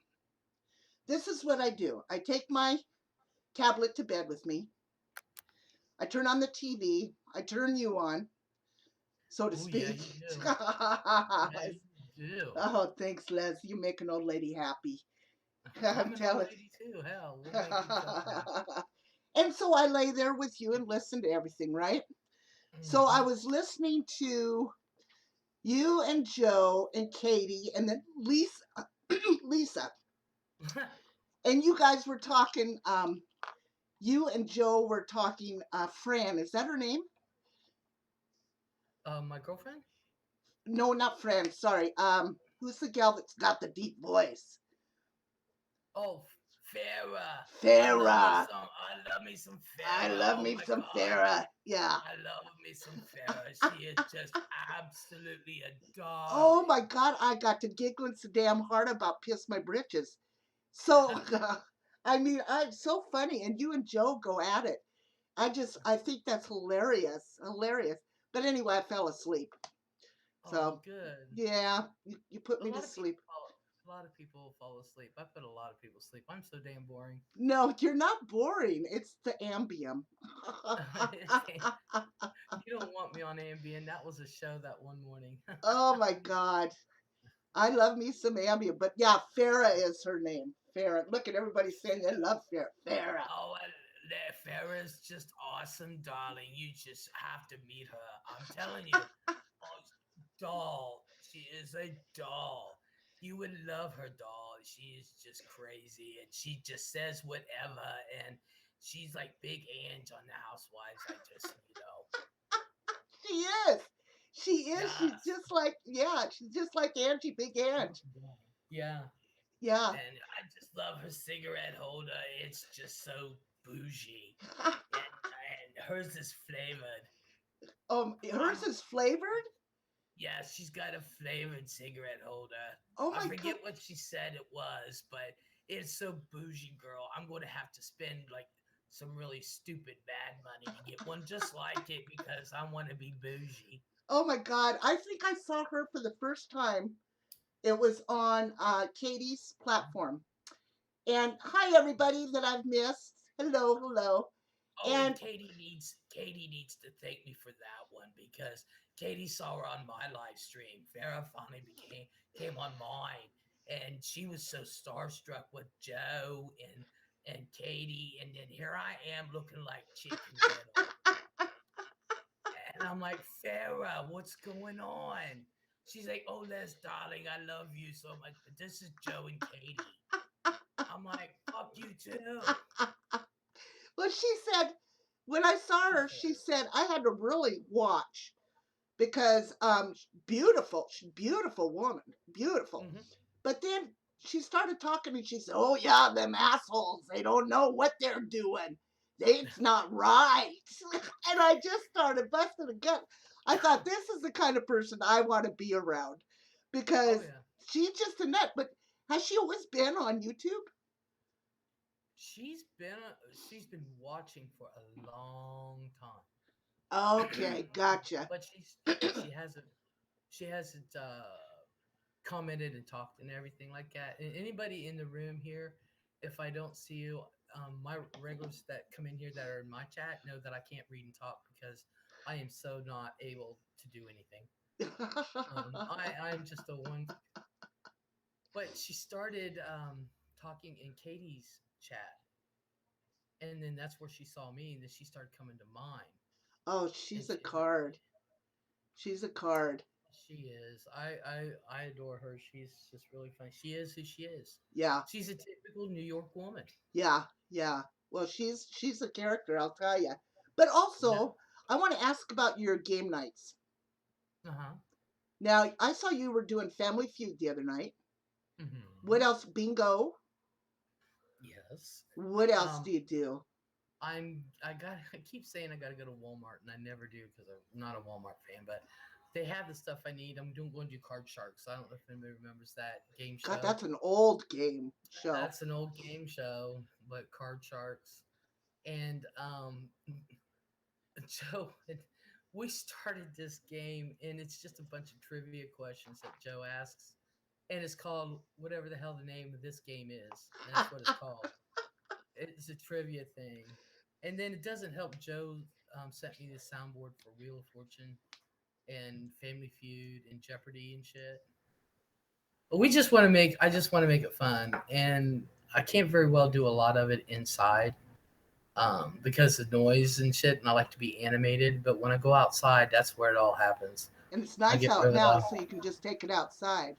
this is what I do. I take my tablet to bed with me. I turn on the TV. I turn you on, so to Oh yeah, speak. you do. Oh, Yeah, you do. thanks, Les. You make an old lady happy. I'm I'm an old telling. lady too. Hell, we'll make each other happy. And so I lay there with you and listen to everything, right? So I Hmm. was listening to you and Joe and Katie and then Lisa, Lisa, and you guys were talking. You and Joe were talking. Fran, is that her name? My girlfriend. No, not Fran. Sorry. Who's the gal that's got the deep voice? Oh, Farah. Farah. I love me some I Farah. love Oh me my some God. Farah. Yeah. I love me some Farah. She is just absolutely a Oh darling. my God, I got to giggling so damn hard about piss my britches. So, I mean, it's so funny, and you and Joe go at it. I think that's hilarious, hilarious. But anyway, I fell asleep. Oh, So, good. yeah, you put A me to lot of people sleep. fall. A lot of people fall asleep. I put a lot of people to sleep. I'm so damn boring. No, you're not boring. It's the Ambium. You don't want me on Ambien. That was a show that one morning. Oh my God. I love me some Ambien. But yeah, Farah is her name. Farah. Look at everybody saying they love Farah. Farah. Oh, Farrah's just awesome, darling. You just have to meet her. I'm telling you. Oh, doll. She is a doll. You would love her, doll. She is just crazy, and she just says whatever. And she's like Big Ange on the Housewives. She is. She is. She's Yes. just like, yeah, she's just like Angie, Big Angie. Yeah. Yeah. And I just love her cigarette holder. It's just so bougie, and hers is flavored. Hers I'm is flavored? Yeah, she's got a flavored cigarette holder. Oh I my God. forget what she said it was, but it's so bougie, girl. I'm going to have to spend like some really stupid bad money to get one just like it because I want to be bougie. Oh my God. I think I saw her for the first time. It was on Katie's platform. And hi, everybody that I've missed. Hello, hello. Oh, and And Katie needs to thank me for that one because Katie saw her on my live stream. Farah finally became came on mine, and she was so starstruck with Joe and Katie, and then here I am looking like Chicken Little, and I'm like, Farah, what's going on? She's like, oh, Les, darling, I love you so much, but this is Joe and Katie. I'm like, fuck you too. well, she said when I saw She's her, she hilarious. said I had to really watch because beautiful, beautiful woman, beautiful. Hmm. But then she started talking and she said, "Oh yeah, them assholes, they don't know what they're doing. It's not right." And I just started busting a gut. I thought this is the kind of person I want to be around Oh because yeah. she's just a nut. But has she always been on YouTube? She's been watching for a long Okay, time. gotcha. But she hasn't she hasn't commented and talked and everything like that. And anybody in the room here, if I don't see you, my regulars that come in here that are in my chat know that I can't read and talk because I am so not able to do anything. I'm just a one. But she started talking in Katie's chat, and then that's where she saw me, and then she started coming to mine, Oh, and she's a card. She's a card. she is. I adore her. She's just really funny. She is who she is. Yeah, She's a typical New York woman. yeah, yeah. Well, she's a character, I'll tell you. But Yeah. also, I want to ask about your game nights. Uh huh. Now, I saw you were doing Family Feud the other night. What Hmm. else? Bingo. Yes. What else Um. do you do? I keep saying I gotta go to Walmart, and I never do because I'm not a Walmart fan. But they have the stuff I need. I'm doing going to do Card Sharks. I don't know if anybody remembers that game God, show. that's an old game show. That's an old game show, but Card Sharks. And Joe, we started this game, and it's just a bunch of trivia questions that Joe asks, and it's called whatever the hell the name of this game is. And that's what it's called. It's a trivia thing, and then it doesn't help. Joe sent me the soundboard for Wheel of Fortune and Family Feud and Jeopardy and shit. But we just want to make. I just want to make it fun, and I can't very well do a lot of it inside because of noise and shit, and I like to be animated. But when I go outside, that's where it all happens. And it's I nice get out really now, loud. so you can just take it outside.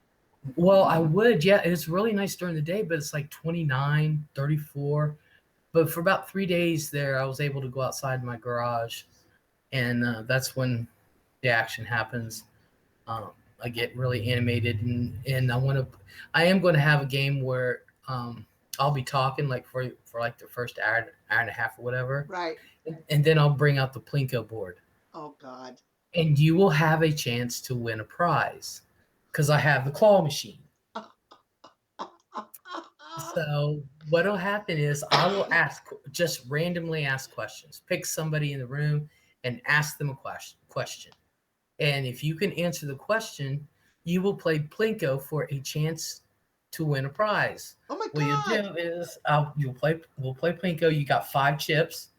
Well, I would, yeah. It's really nice during the day, but it's like 29, 34. But for about 3 days there, I was able to go outside my garage, and that's when the action happens. Um, I get really animated, and I am going to have a game where I'll be talking like for like the first hour and a half or whatever, Right. and then I'll bring out the plinko board, Oh, God. and you will have a chance to win a prize because I have the claw machine. So what'll happen is I will just randomly ask questions. Pick somebody in the room and ask them a question. And if you can answer the question, you will play Plinko for a chance to win a prize. Oh, my What you God. do is we'll play Plinko. You got 5 chips,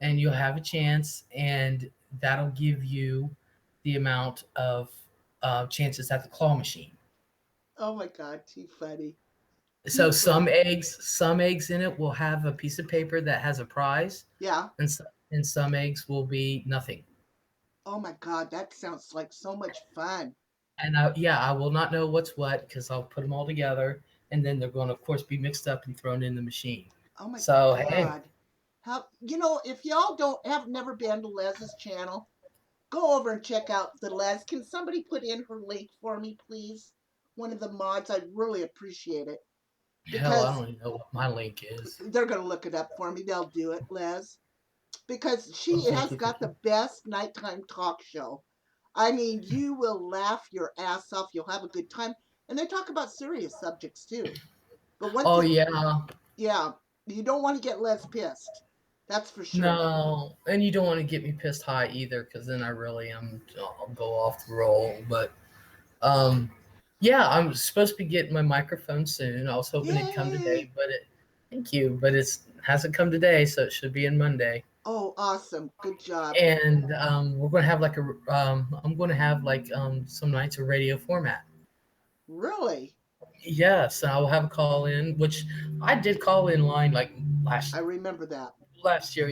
and you'll have a chance, and that'll give you the amount of chances at the claw machine. Oh, my God. Too funny. Too So funny. some eggs in it will have a piece of paper that has a prize, Yeah. and some eggs will be nothing. Oh, my God. That sounds like so much fun. And yeah, I will not know what's what because I'll put them all together, and then they're going to, of course, be mixed up and thrown in the machine. Oh, my So hey, God. How, if y'all don't have never been to Les's channel, go over and check out the Les. Can somebody put in her link for me, please? One of the mods. I'd really appreciate it hell, I because don't even know what my link is. they're going to look it up for me. They'll do it, Les. Because Oh, she thank has you, thank got you. the best nighttime talk show. I mean, you will laugh your ass off. You'll have a good time. And they talk about serious subjects too. But one Oh thing, yeah, yeah, you don't want to get Les pissed. That's for sure. no, and you don't want to get me pissed high either because then I really am. I'll go off the roll. But um, yeah, I'm supposed to be getting my microphone soon. I was hoping it'd come Yay! today, but thank you, but it's Hasn't come today, so it should be in Monday. Oh, awesome. Good job. And we're going to have like a I'm going to have like some nights a radio format. Really? Yes, I will have a call in, which I did call in line like I remember that. last year,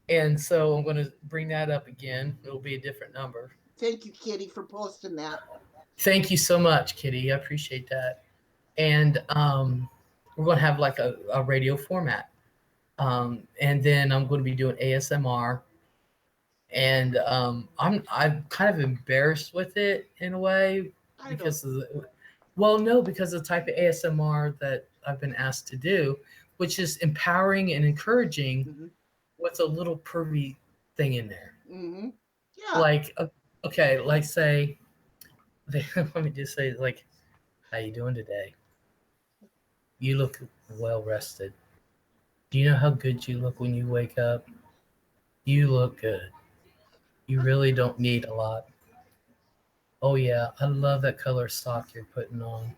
and so I'm going to bring that up again. It'll be a different number. Thank you, Kitty, for posting that. Thank you so much, Kitty. I appreciate that. And we're going to have like a radio format. And then I'm going to be doing ASMR, and I'm kind of embarrassed with it in a way I don't. because of well, no, because of the type of ASMR that I've been asked to do, which is empowering and encouraging Hmm. with a little pervy thing in there. Hmm. Yeah. Like, okay, like say, let me just say, like, how you doing today? You look well rested. Do you know how good you look when you wake up? You look good. You really don't need a lot. Oh yeah, I love that color sock you're putting on.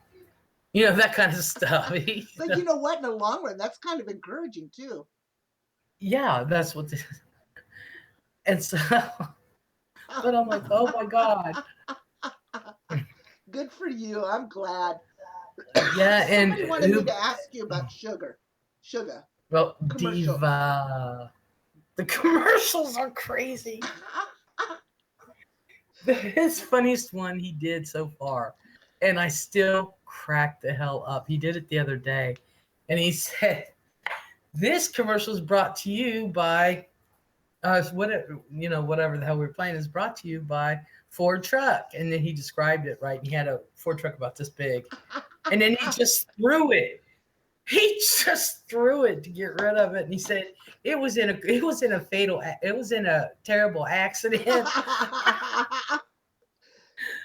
That kind of stuff. But you know what? In the long run, that's kind of encouraging too. Yeah, that's what. And so, but I'm like, oh my god, Good for you. I'm glad. yeah, and Somebody wanted me to ask you about sugar. Sugar well, commercial. diva. The commercials are crazy. His funniest one he did so far, and I still crack the hell up. He did it the other day, and he said, "This commercial is brought to you by whatever the hell we were playing is brought to you by Ford truck." And then he described it right. He had a Ford truck about this big, and then he just threw it. He just threw it to get rid of it, and he said it was in a terrible accident,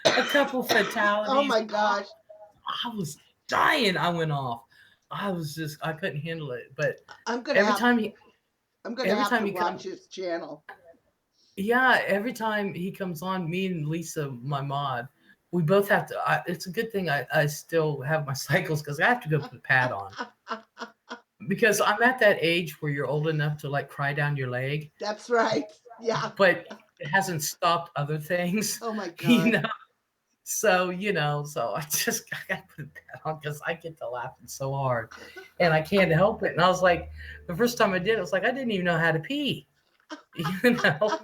a couple Oh fatalities. my gosh. I was dying. I went off. I couldn't handle it. But I'm gonna every have time he I'm gonna every have time to he watch comes his channel. Yeah, every time he comes on, me and Lisa, my mod, we both have to. It's a good thing I still have my cycles because I have to go put a pad on because I'm at that age where you're old enough to like cry down your leg, That's right. Yeah. but it hasn't stopped other things, Oh my you god. know. So I got to put a pad on because I get to laughing so hard, and I can't help it. And I was like, the first time I did, it was like I didn't even know how to pee. I was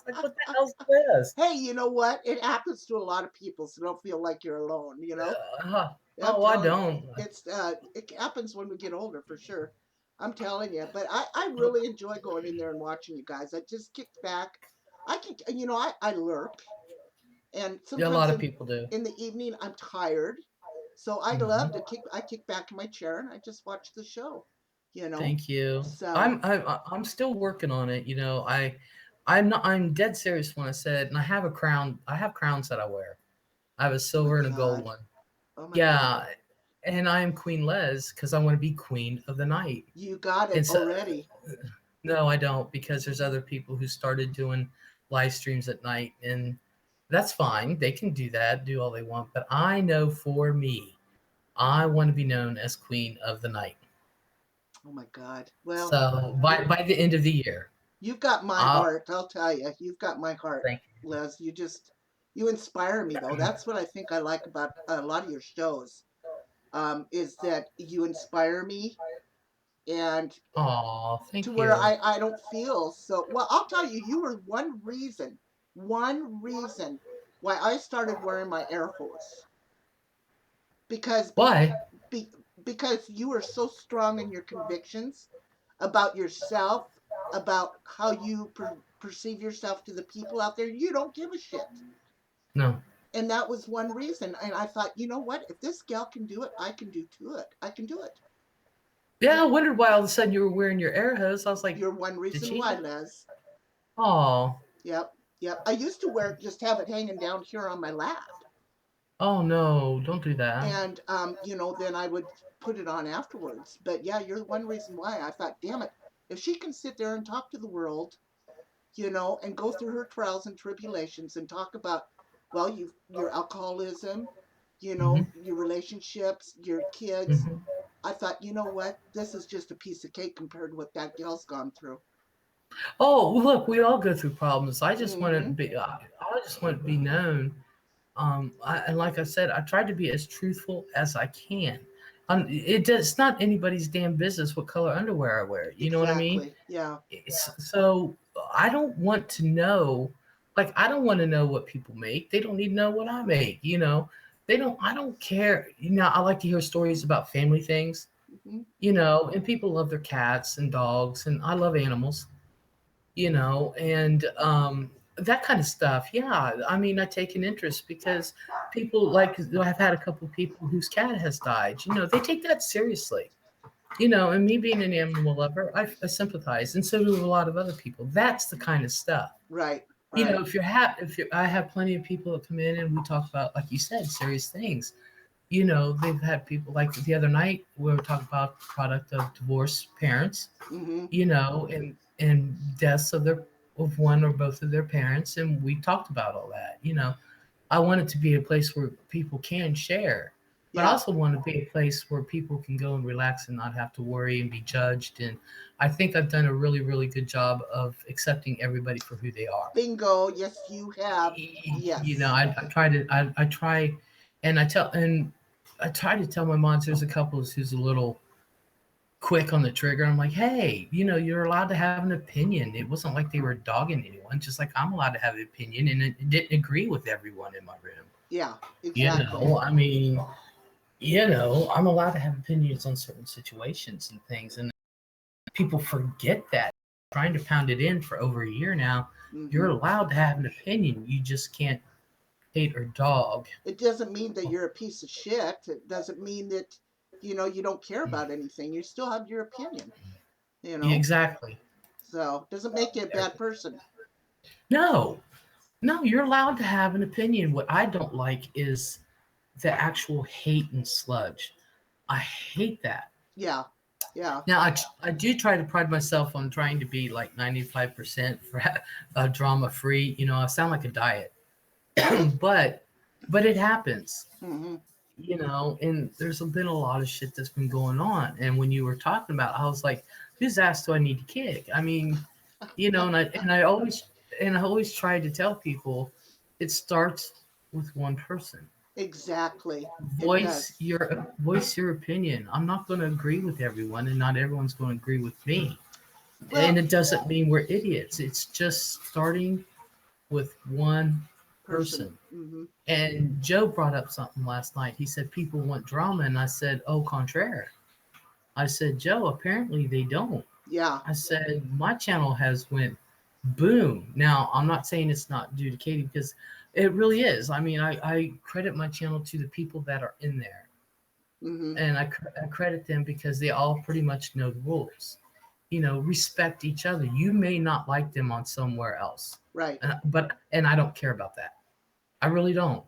like, what the hell's this? Hey, you know what? It happens to a lot of people, so don't feel like you're alone. I'm Oh, I telling you. don't. It happens when we get older for sure. I'm telling you. But I really enjoy going in there and watching you guys. I just kick back. I lurk, and Yeah, a lot sometimes of in people do. in the evening I'm tired. So I love to Hmm. kick back in my chair and I just watch the show, you know. Thank you. So I'm still working on it. I'm dead serious when I said, and I have a crown. I have crowns that I wear. I have a oh my silver and a gold god. one. Oh my god. Yeah, and I am Queen Les because I want to be queen of the night. You got it And so, already. no, I don't because there's other people who started doing live streams at night, and that's fine. They can do that, do all they want. But I know for me, I want to be known as queen of the night. Oh my god. Well, So by you by the end of the year, you've got my I'll heart, I'll tell you. You've got my heart, thank Les. You inspire me though. That's what I think I like about a lot of your shows. Is that you inspire me and you. Aw, to thank where you. I don't feel so well. I'll tell you, you were one reason why I started wearing my air hose because Why? be, because you are so strong in your convictions about yourself, about how you perceive yourself to the people out there. You don't give a shit. No. And that was one reason. And I thought, you know what? If this gal can do it, I can do to it. I can do it. Yeah, I You, wondered why all of a sudden you were wearing your air hose. I was like, you're one did reason she why, have? Les. Oh, Yep. Yep. I used to wear it, just have it hanging down here on my lap. oh no, don't do that. And, then I would put it on afterwards. But yeah, you're the one reason why I thought, damn it, if she can sit there and talk to the world, and go through her trials and tribulations and talk about, well, your alcoholism, Hmm. your relationships, your kids, Hmm. I thought, you know what? This is just a piece of cake compared to what that gal's gone through. Oh, look, we all go through problems. I just want to Mm-hmm. be. I just want to be known. And like I said, I tried to be as truthful as I can. It's not anybody's damn business what color underwear I wear. You know what I mean? Exactly. Yeah. So I don't want to know. Like I don't want to know what people make. They don't need to know what I make. You know, they don't. I don't care. You know, I like to hear stories about family things. Mm-hmm. You know, and people love their cats and dogs, and I love animals, you know, and that kind of stuff. Yeah, I mean, I take an interest because people like I've had a couple of people whose cat has died. You know, they take that seriously. You know, and me being an animal lover, I sympathize, and so do a lot of other people. That's the kind of stuff. Right. You know, Right. if you're, I have plenty of people that come in and we talk about, like you said, serious things. You know, they've had people like the other night we were talking about the product of divorced parents, Mm-hmm. you know, and deaths of their of one or both of their parents, and we talked about all that. You know, I want it to be a place where people can share, but I Yeah. also want to be a place where people can go and relax and not have to worry and be judged. And I think I've done a really, really good job of accepting everybody for who they are. Bingo. Yes, you have. You know, Yes. I try to, I try, and I try to tell my moms. There's a couple who's a little quick on the trigger. I'm like, hey, you know, you're allowed to have an opinion. It wasn't like they were dogging anyone, just like I'm allowed to have an opinion, and it didn't agree with everyone in my room. Yeah. You Exactly. know, I mean, you know, I'm allowed to have opinions on certain situations and things, and people forget that. Trying to pound it in for over a year now. Mm-hmm. You're allowed to have an opinion. You just can't hate or dog. It doesn't mean that you're a piece of shit. It doesn't mean that, you don't care about anything. You still have your opinion, you Yeah, know? exactly. So it doesn't make you a bad person. No, no, you're allowed to have an opinion. What I don't like is the actual hate and sludge. I hate that. Yeah. Yeah. Now, I do try to pride myself on trying to be like 95% drama free. You know, I sound like a diet, but it happens, Mm-hmm. you know, and there's been a lot of shit that's been going on. And when you were talking about, I was like, whose ass do I need to kick? I mean, you know, and I always try to tell people it starts with one person. Exactly. It Voice does. your voice your opinion. I'm not going to agree with everyone, and not everyone's going to agree with me. And Well, it doesn't mean we're idiots. It's just starting with one person. person. Mm-hmm. And Joe brought up something last night. He said people want drama, and I said, "Au contraire." I said, "Joe, apparently they don't." Yeah. I said, "My channel has went boom." Now, I'm not saying it's not due to Katie because it really is. I mean, I credit my channel to the people that are in there, Mm-hmm. and I credit them because they all pretty much know the rules. You know, respect each other. You may not like them on somewhere else, Right. and I don't care about that. I really don't.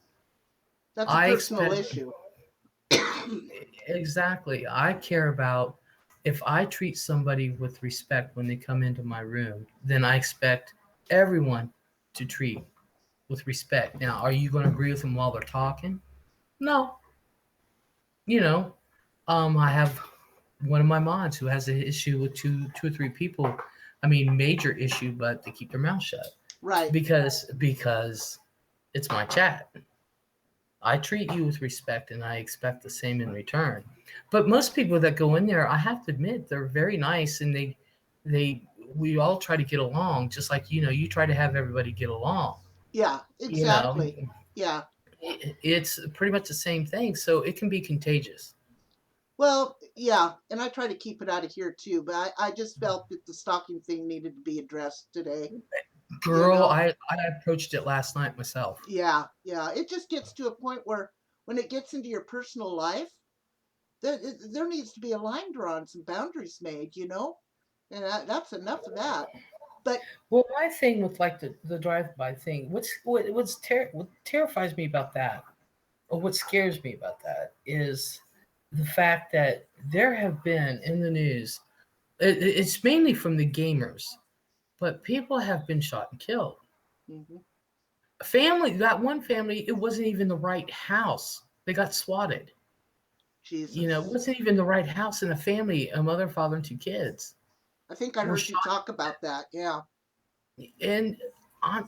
That's a I personal expect issue. exactly. I care about if I treat somebody with respect when they come into my room, then I expect everyone to treat with respect. Now, are you going to agree with them while they're talking? No. You know, I have one of my mods who has an issue with two or three people. I mean, major issue, but they keep their mouth shut Right. because it's my chat. I treat you with respect, and I expect the same in return. But most people that go in there, I have to admit, they're very nice, and they we all try to get along, just like you know you try to have everybody get along. Yeah. You know, Exactly. Yeah. it's pretty much the same thing, so it can be contagious. Well, yeah. And I try to keep it out of here too, but I just felt that the stalking thing needed to be addressed today. You Girl, know? I approached it last night myself. Yeah. Yeah. It just gets to a point where when it gets into your personal life, there needs to be a line drawn, some boundaries made. And that's enough of that. But Well, my thing with like the drive-by thing, what terrifies me about that, or what scares me about that, is the fact that there have been in the news. It's mainly from the gamers, but people have been shot and killed. mhm, Family, that one family, it wasn't even the right house. They got swatted. It Jesus. wasn't even the right house in a family, a mother, father, and two kids I think I were heard you shot. talk about that. Yeah. And on,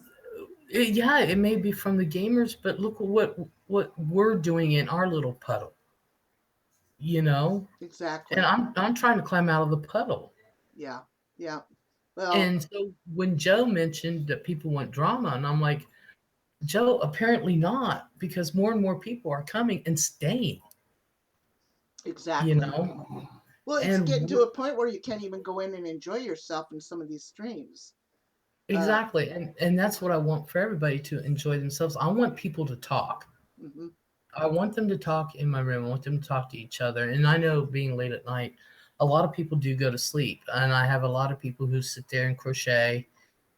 yeah, it may be from the gamers, but look at what we're doing in our little puddle, you know. And Exactly. I'm trying to climb out of the puddle. Yeah. Yeah. Well, And so when Joe mentioned that people want drama, and I'm like, Joe, apparently not, because more and more people are coming and staying, you exactly. know. Well, it's And getting to a point where you can't even go in and enjoy yourself in some of these streams. Uh, exactly, and that's what I want for everybody to enjoy themselves. I want people to talk. mhm. I want them to talk in my room. I want them to talk to each other. And I know being late at night, a lot of people do go to sleep. And I have a lot of people who sit there and crochet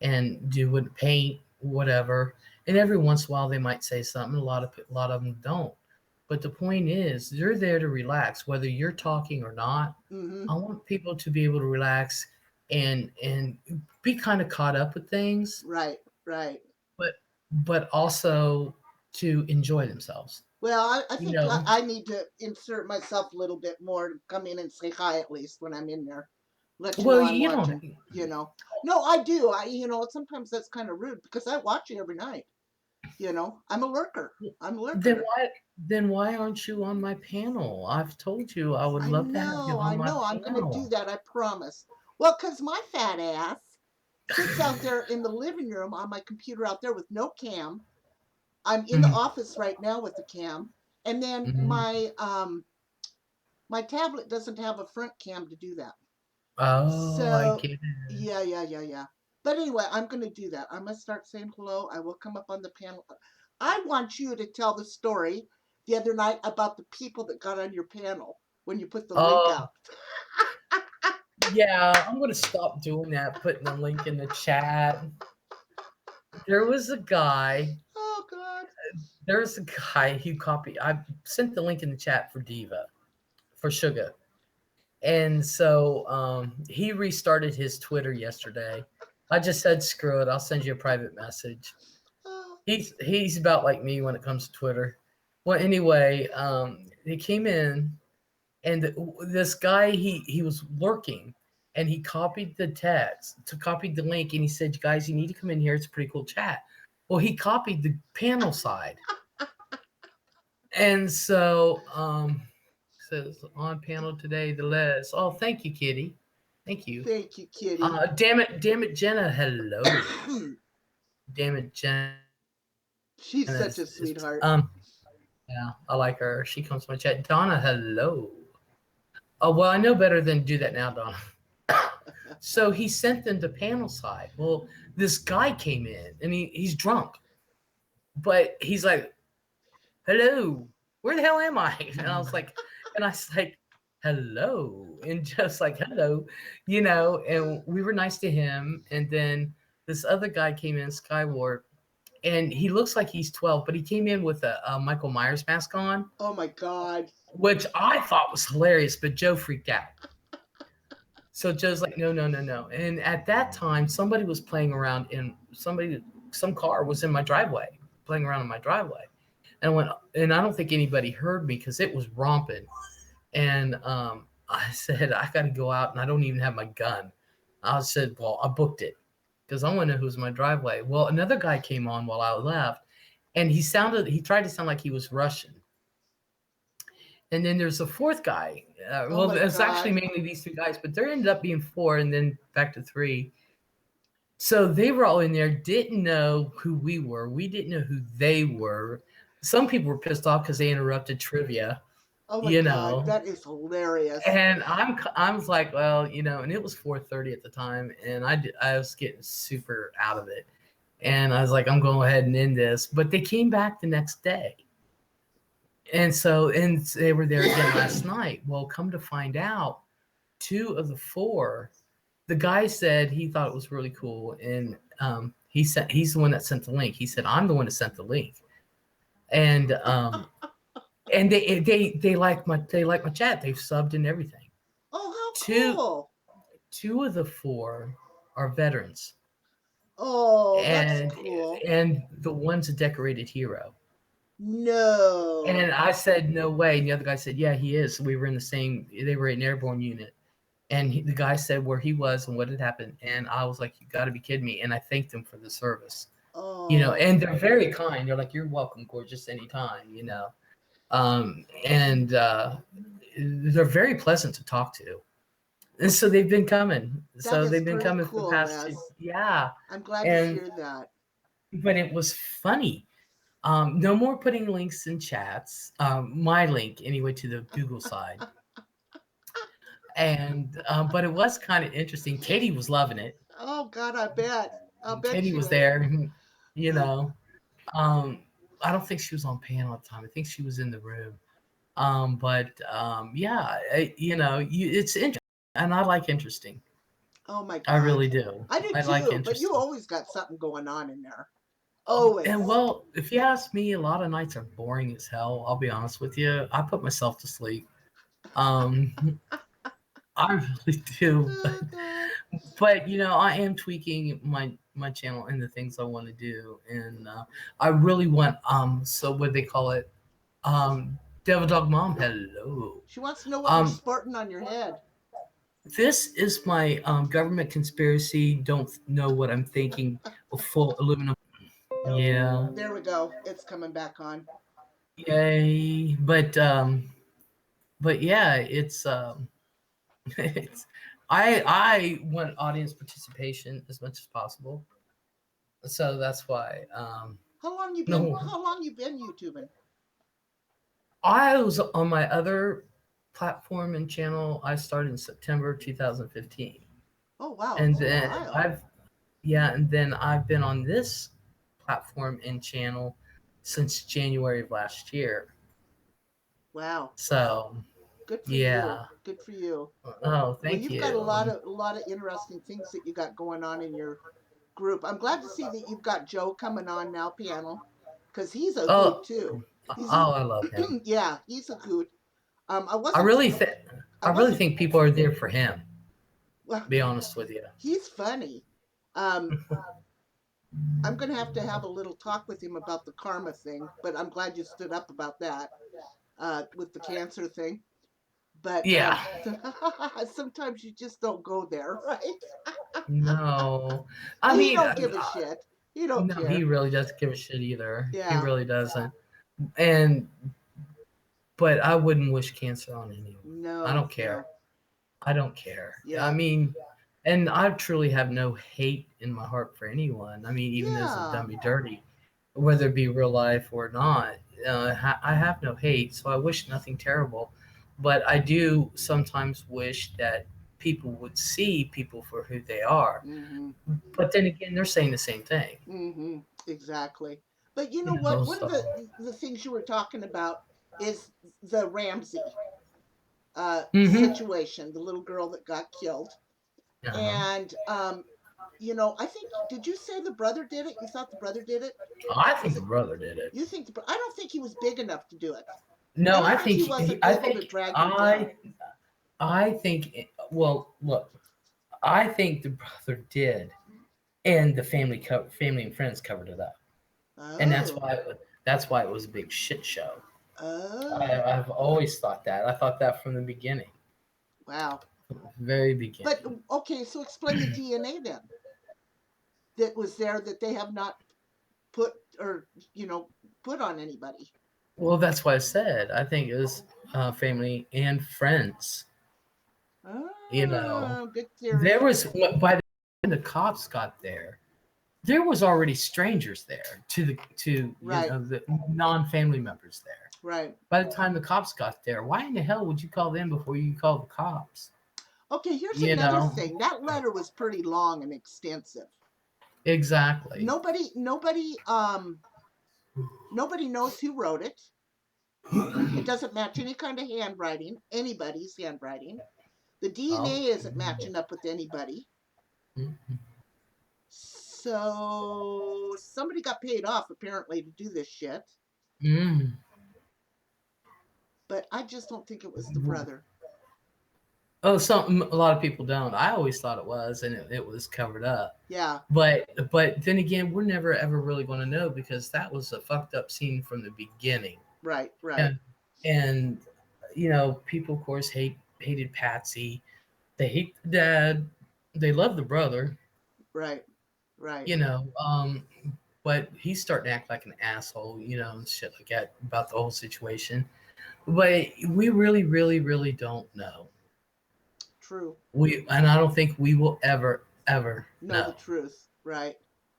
and do what paint, whatever. And every once in a while they might say something. A lot of them don't. But the point is, you're there to relax, whether you're talking or not. Mhm. I want people to be able to relax and be kind of caught up with things, Right. Right. but also to enjoy themselves. Well, I You think know, I need to insert myself a little bit more to come in and say hi at least when I'm in there. Let you well, know I'm you don't. watching, you know. No, I do. Sometimes that's kind of rude because I watch you every night. I'm a lurker. I'm a Then lurker. why then why aren't you on my panel? I've told you I would love to have you I on my know. I'm going to do panel. that. I promise. Well, because my fat ass sits out there in the living room on my computer out there with no cam. I'm in the Mhm. office right now with the cam. And then Mhm. my tablet doesn't have a front cam to do that. Oh, I So get it. yeah, yeah, yeah, yeah. But anyway, I'm gonna do that. I'm gonna start saying hello. I will come up on the panel. I want you to tell the story the other night about the people that got on your panel when you put the link Oh, out. yeah, I'm gonna stop doing that, putting the link in the chat. There was a guy, Oh God. there's a guy who copied. I sent the link in the chat for Diva, for Sugar. And so he restarted his Twitter yesterday. I just said, screw it, I'll send you a private message. Oh, He's about like me when it comes to Twitter. Well, anyway, he came in, and this guy he was lurking, and he copied the text, to copied the link, and he said, "Guys, you need to come in here. It's a pretty cool chat." Well, he copied the panel side, and so says on panel today the Les. Oh, thank you, Kitty. Thank you. thank you, Kitty. Damn it, Jenna. Hello. Damn it, Jenna is She's such a sweetheart. yeah, I like her. She comes to my chat. Donna, hello. Oh, well, I know better than do that now, Donna. So he sent them to panel side. Well, this guy came in and he's drunk, but he's like, hello, where the hell am I? And I was like, hello. And just like, hello, and we were nice to him. And then this other guy came in, Skyward, and he looks like he's 12, but he came in with a Michael Myers mask on, Oh my God. which I thought was hilarious, but Joe freaked out. So Joe's like, no, no, no, no. And at that time, somebody was playing around some car was in my driveway, playing around in my driveway. And and I don't think anybody heard me because it was romping. And I said, I got to go out and I don't even have my gun. I said, well, I booked it because I want to know who's in my driveway. Well, another guy came on while I left, and he tried to sound like he was Russian. And then there's a fourth guy. Oh Well, my it's actually God. mainly these two guys, but there ended up being four, and then back to three. So they were all in there, didn't know who we were. We didn't know who they were. Some people were pissed off because they interrupted trivia, Oh my you God. know. That is hilarious. And I was like, well, and it was 4:30 at the time, and I was getting super out of it, and I was like, I'm going ahead and end this. But they came back the next day, and they were there again last night. Well, come to find out, two of the four, the guy said he thought it was really cool, and he's the one that sent the link. He said, I'm the one that sent the link, and they like my chat. They've subbed and everything. Oh, how Two cool. two of the four are veterans, Oh, that's and cool. the one's a decorated hero. No. And I said, "No way." And the other guy said, "Yeah, he is." So we were in the same. They were in airborne unit, and the guy said where he was and what had happened, and I was like, "You got to be kidding me!" And I thanked him for the service, Oh, And they're very kind. They're like, "You're welcome, gorgeous, anytime." And they're very pleasant to talk to, and so they've been coming. that So is they've been pretty coming for the cool, past two. Les. Yeah, I'm glad to and hear that. but it was funny. No more putting links in chats. My link anyway to the Google side, and but it was kind of interesting. Katie was loving it. Oh God, I bet. I'll bet Katie she was was. there, you know. Um, I don't think she was on panel at the time. I think she was in the room. But yeah, it's interesting, and I like interesting. Oh my I God. really do. I do I like too, but you interesting. always got something going on in there. And Always. well, if you ask me, a lot of nights are boring as hell. I'll be honest with you. I put myself to sleep. Um, I really do. Oh God. But I am tweaking my channel and the things I want to do, and I really want So what they call it, Devil Dog Mom. Hello. She wants to know what you're Um, sporting on your head. this is my government conspiracy. Don't know what I'm thinking. Full aluminum. Yeah. There we go. It's coming back on. Yay. But yeah, it's it's I want audience participation as much as possible. So that's why no, How long you been YouTubing? I was on my other platform and channel. I started in September 2015. Oh wow, And it's a then while. I've been on this platform and channel since January of last year. Wow. So, Good for you. yeah. Good for you. Oh, Well, thank you've got a you. lot of interesting things that you got going on in your group. I'm glad to see that you've got Joe coming on now, piano, because he's a hoot Oh, too. He's a I love him. yeah, he's a hoot. I I wasn't really think I I really wasn't think people are there for him. well. Be honest with you. He's funny. Um, I'm gonna have a little talk with him about the karma thing, but I'm glad you stood up about that with the cancer thing. But Yeah. sometimes you just don't go there, right? No. I But he mean, don't give a shit. He don't no, he care. really doesn't give a shit either. He Yeah. really doesn't. And but I wouldn't wish cancer on anyone. I No, don't care. no. I don't care. I Yeah. mean, and I truly have no hate in my heart for anyone. I mean, even those that have Yeah. done me dirty, whether it be real life or not. I have no hate, so I wish nothing terrible. But I do sometimes wish that people would see people for who they are. Mhm. But then again, they're saying the same thing. Mhm. Exactly. But you know what? One of So the things you were talking about is the Ramsey hmm situation, the little girl that got killed. uh-huh. And I think did you say the brother did it? You thought the brother did it? I think Was the it brother did it. you think I don't think he was big enough to do it. I No, don't think he wasn't able to drag her down. I think. Well, look, I think the brother did, and the family and friends covered it up, and Oh. that's why it was a big shit show. Oh. I've always thought that. I thought that from the beginning, Wow. very But beginning. okay, so explain the DNA then that was there that they have not put or put on anybody. Well, that's why I said I think it was family and friends. You know, Good there theory. was by the time the cops got there was already strangers there to Right. the non-family members there. Right. By the time the cops got there, why in the hell would you call them before you call the cops? Okay, here's You another know thing. That letter was pretty long and extensive. exactly. Nobody knows who wrote it. It doesn't match any kind of handwriting, anybody's handwriting. The Oh, DNA isn't matching up with anybody. So somebody got paid off apparently to do this shit, mm. but I just don't think it was the brother. Oh, some a lot of people don't. I always thought it was, and it was covered up. Yeah, But then again, we're never ever really going to know because that was a fucked up scene from the beginning. right, right, And and people of course hated Patsy. They hate the dad. They love the brother. right, right. You know, um, but he's starting to act like an asshole. And shit like that about the whole situation. But we really, really, really don't know. True. And I don't think we will ever Know know. the truth. Right,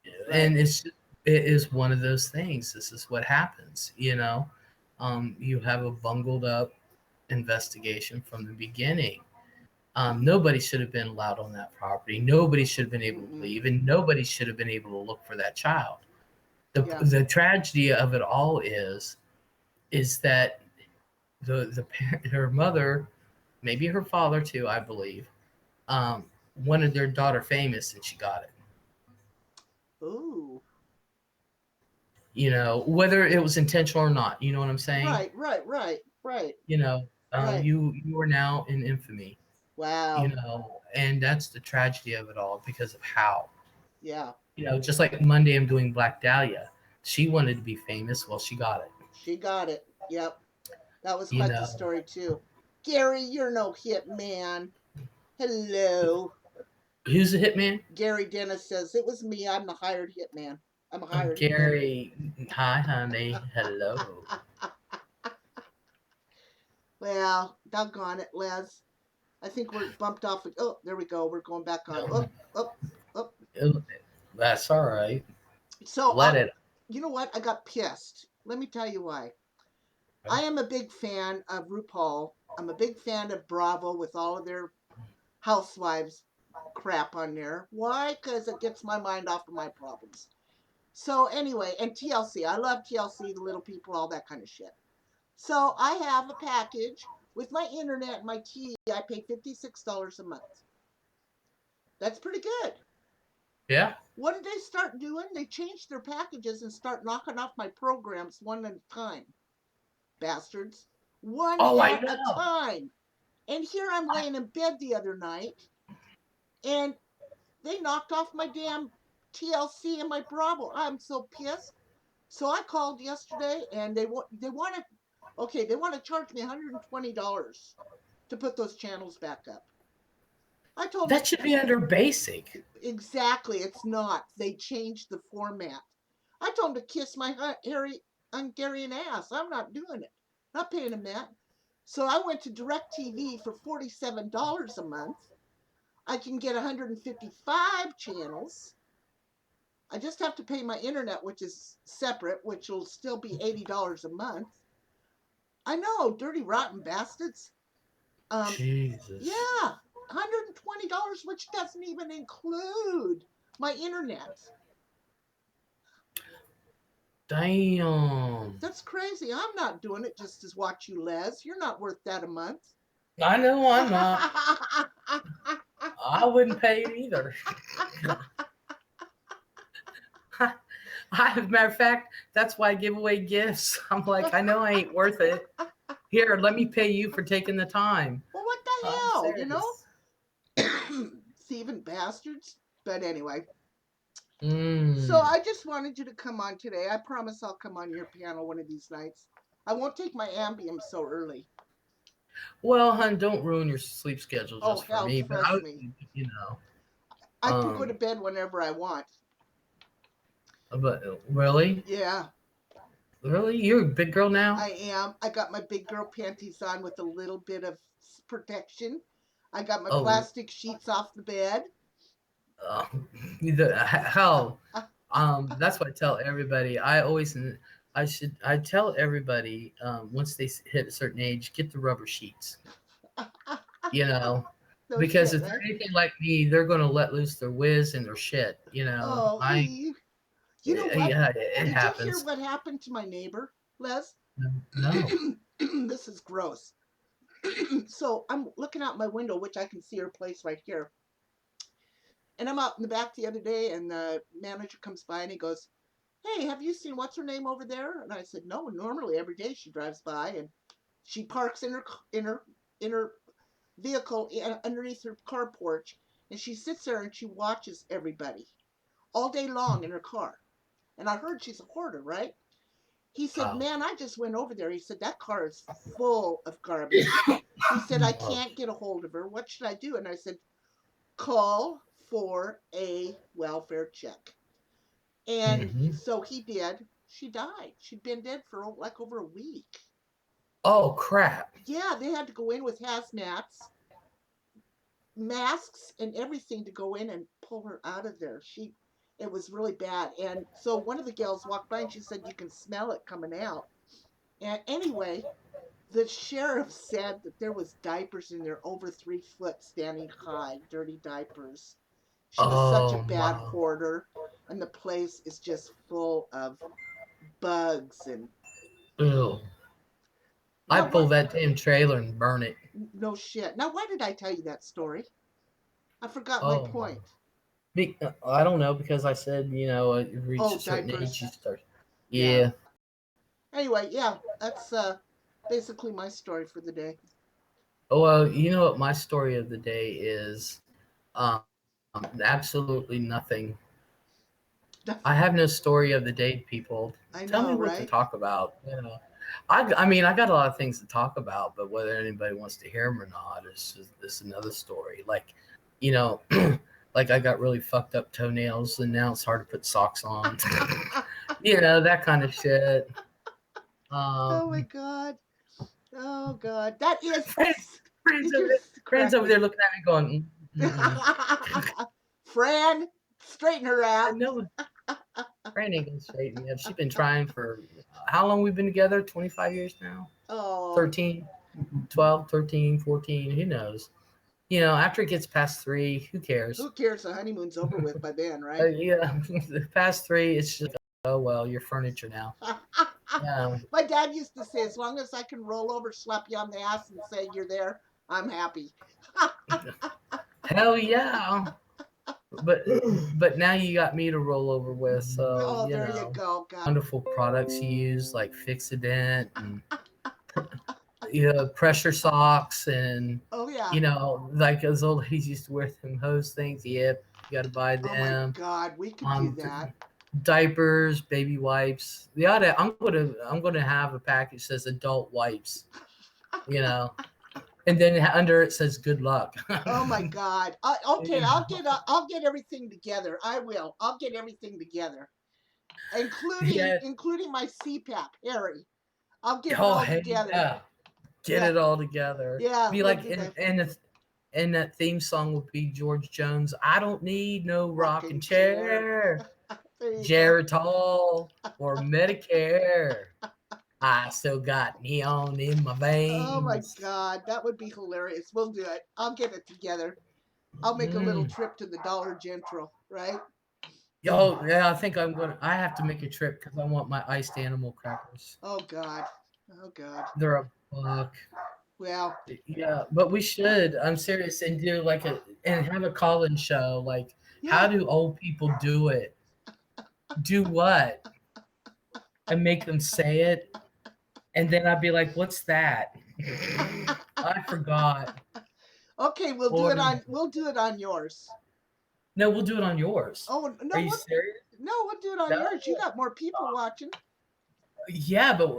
right. And it is one of those things. This is what happens. You have a bungled up investigation from the beginning. Nobody should have been allowed on that property. Nobody should have been able to Mm-mm. leave, and nobody should have been able to look for that child. the Yeah. The tragedy of it all is that her mother, maybe her father too, I believe, um, wanted their daughter famous, and she got it. Ooh. Whether it was intentional or not. You know what I'm saying? Right, right, right, right, You know, right. you are now in infamy. Wow. And that's the tragedy of it all because of how. Yeah. Just like Monday, I'm doing Black Dahlia. She wanted to be famous. Well, she got it. She got it. Yep. That was You quite the know, story too. Gary, you're no hit man. Hello. who's the hitman? Gary Dennis says it was me. I'm the hired hitman. I'm a hired hitman. Gary. Hi, honey. Hello. Well, doggone it, Les. I think we're bumped off. Oh, there we go. We're going back on. Up, up, up. That's all right. So, Let it. you know what? I got pissed. Let me tell you why. I am a big fan of RuPaul. I'm a big fan of Bravo with all of their housewives crap on there. Why? Because it gets my mind off of my problems. So, anyway, and TLC. I love TLC, the little people, all that kind of shit. So, I have a package with my internet and my TV. I pay $56 a month. That's pretty good. Yeah. What did they start doing? They changed their packages and start knocking off my programs one at a time. Bastards. One Oh, I at a know. time. And here I'm laying in bed the other night and they knocked off my damn TLC and my Bravo. I'm so pissed. So I called yesterday and they want to charge me $120 to put those channels back up. I told them That should be under basic. exactly it's not. They changed the format. I told them to kiss my Hungarian ass. I'm not doing it. Not paying them that. So I went to DirecTV for $47 a month. I can get 155 channels. I just have to pay my internet, which is separate, which will still be $80 a month. I know, dirty, rotten bastards. Jesus. Yeah, $120, which doesn't even include my internet. Damn. That's crazy. I'm not doing it just to watch you, Les. You're not worth that a month. I know I'm not. I wouldn't pay it either. As a matter of fact, that's why I give away gifts. I'm like, I know I ain't worth it. Here, let me pay you for taking the time. Well, what the I'm hell, you know? serious. Thieving bastards. But anyway, so Mm. I just wanted you to come on today. I promise I'll come on your panel one of these nights. I won't take my Ambien so early. Well, hun, don't ruin your sleep schedule Oh, just for hell, me. But I trust would, me. you know, I can go to um, bed whenever I want. but really, Yeah, really, you're a big girl now. I am. I got my big girl panties on with a little bit of protection. I got my Oh, plastic sheets off the bed. uh, hell, that's what I tell everybody. I tell everybody once they hit a certain age, get the rubber sheets. You know, No because shit, if they're right? anything like me, they're gonna let loose their whiz and their shit. Oh, you know what? Yeah, it Did you hear happens. what happened to my neighbor, Les? No. This is gross. So I'm looking out my window, which I can see her place right here. And I'm out in the back the other day, and the manager comes by and he goes, "Hey, have you seen what's her name over there?" And I said, "No. Normally every day she drives by and she parks in her vehicle underneath her car porch, and she sits there and she watches everybody all day long in her car. And I heard she's a hoarder, right? He said, Oh. "Man, I just went over there." He said, "That car is full of garbage." He said, "I Oh. can't get a hold of her. What should I do?" And I said, "Call for a welfare check." And Hmm. so he did. She died. She'd been dead for like over a week. Oh crap. Yeah, they had to go in with hazmats, masks, and everything to go in and pull her out of there. It was really bad. And so one of the gals walked by and she said, "You can smell it coming out." And anyway, the sheriff said that there was diapers in there over 3 foot standing high, dirty diapers. She was such a Oh bad my. hoarder, and the place is just full of bugs and Ew. now I'd pull what? that damn trailer and burn it. No shit. Now why did I tell you that story? I forgot my Oh my. point. I don't know because I said you reach Oh, a certain age diapers. you start. Yeah. Yeah. Anyway, yeah, that's basically my story for the day. Oh well, you know what my story of the day is? Absolutely nothing. I have no story of the day, people. I Tell me know, what to right? talk about. I mean, I got a lot of things to talk about, but whether anybody wants to hear them or not is another story. Like, you know, like I got really fucked up toenails, and now it's hard to put socks on. That kind of shit. Oh my Um, god. Oh god. That is friends, friends over you're there, friends over cracking. there looking at me going, Fran, straighten her I out. know Fran ain't gonna straighten me up. She's been trying for how long we've been together? 25 years now? Oh, 13, 12, 13, 14, who knows? After it gets past three, who cares? who cares? The honeymoon's over with by then, right? Yeah, past three, it's just, oh, well, you're furniture now. Yeah. My dad used to say, as long as I can roll over, slap you on the ass, and say you're there, I'm happy. Hell yeah. But but now you got me to roll over with, so Oh, there you go. God. wonderful products you use like Fixodent and pressure socks and Oh yeah. like those old ladies used to wear them hose things. Yep, you got to buy Oh my them. God. We could do Um, that. diapers, baby wipes. I'm gonna have a package that says adult wipes. You know, and then under it says good luck. Oh my God. Okay, You know? I'll get everything together. I will. I'll get everything together, including Yeah. including my CPAP, Harry. I'll get it Oh all hey, together. yeah. Get Yeah, it all together. yeah. Be We'll like, do that. and that theme song would be George Jones. I don't need no rocking Rocking chair. chair, There you go. Geritol or Medicare. I still got neon in my Oh my veins. God, that would be hilarious. We'll do it. I'll get it together. I'll make a little Mm. trip to the Dollar General, right? Oh yeah, I think I'm gonna. I have to make a trip because I want my iced animal crackers. Oh God. Oh God. They're a buck. Well, Yeah, but we should. I'm serious and do like and have a call-in show. Like, how yeah. do old people do it? Do what? And make them say it, and then I'd be like, "What's that?" I forgot. Okay, Or we'll do it on yours. no, we'll do it on yours. Oh Are no, you what? serious? No, we'll do it on No. yours. You got more people watching. Yeah, but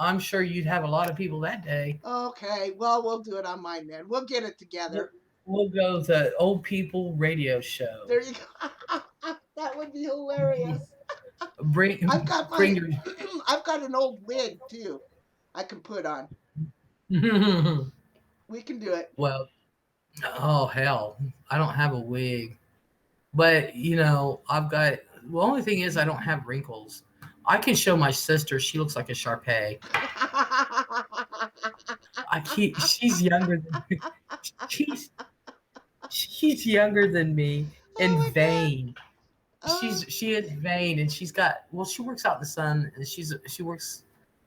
I'm sure you'd have a lot of people that day. Okay, well, we'll do it on mine then. We'll get it We'll, together. we'll go to old people radio show. There you go. That would be hilarious. I've Bring got bring my, your I've got an old wig too. I can put on. We can do it. well, oh hell, I don't have a wig, but I've got. The only thing is I don't have wrinkles. I can show my sister. She looks like a Sharpay. She's younger than she's she's younger than me Oh and my God. vain. Oh, She is vain and she works out in the sun and she works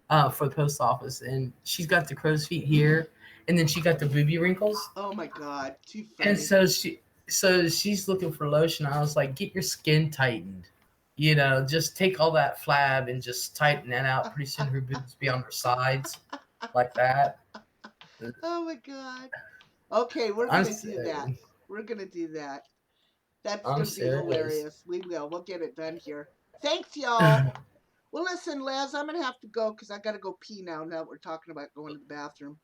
for the post office and she's got the crow's feet here and then she got the booby wrinkles oh my God. Too and funny. so she's looking for lotion. I was like, get your skin tightened. Just take all that flab and just tighten that out. Pretty soon her boobs be on her sides like that. Oh my God. Okay, we're I'm gonna do that. serious. We're gonna do that. That's I'm gonna be serious. hilarious. We will. We'll get it done here. Thanks, y'all. Well, listen, Les, I'm gonna have to go because I gotta go pee now. Now that we're talking about going to the bathroom,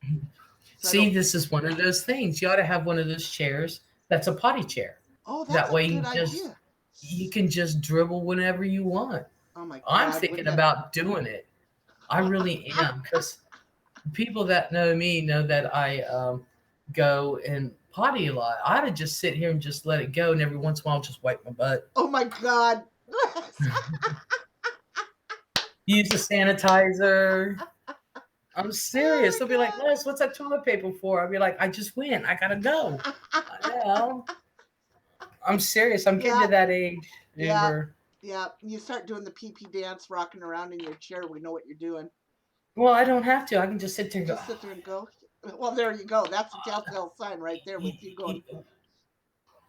so I See, don't. this is one of those things. You ought to have one of those chairs that's a potty chair. Oh, that's That a way good idea. you can just dribble whenever you want. Oh my I'm God, thinking wouldn't that? about doing it. I really am because people that know me know that I go and potty a lot. I ought to just sit here and just let it go, and every once in a while just wipe my butt. Oh my God. Use the sanitizer. I'm serious. They'll be like, Oh Les, what's that toilet paper for? I'll be like, I just went. I gotta go. my I God. know. I'm serious. I'm getting Yeah, to that age, yeah, Uber. yeah. You start doing the pee pee dance, rocking around in your chair. We know what you're doing. Well, I don't have to. I can just sit there and go. Just sit there and go. Well, there you go. That's a telltale sign right there with you going.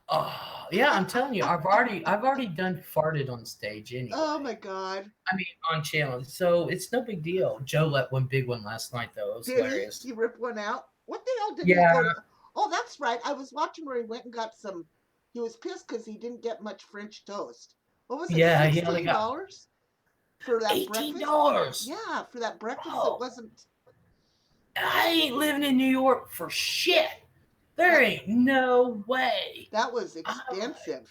Oh, yeah, I'm telling you, I've already done farted on stage Oh anyway. my God. I mean, on challenge, so it's no big deal. Joe let one big one last night though. It was Did he? hilarious. He ripped one out? What the hell did he Yeah, go to? Oh, that's right. I was watching where he went and got some. He was pissed because he didn't get much French toast. What was it, yeah, he only got $16 for that eighteen breakfast? dollars. Yeah, for that breakfast that Bro, wasn't I ain't living in New York for shit. There that. ain't no way. That was I'm like, expensive.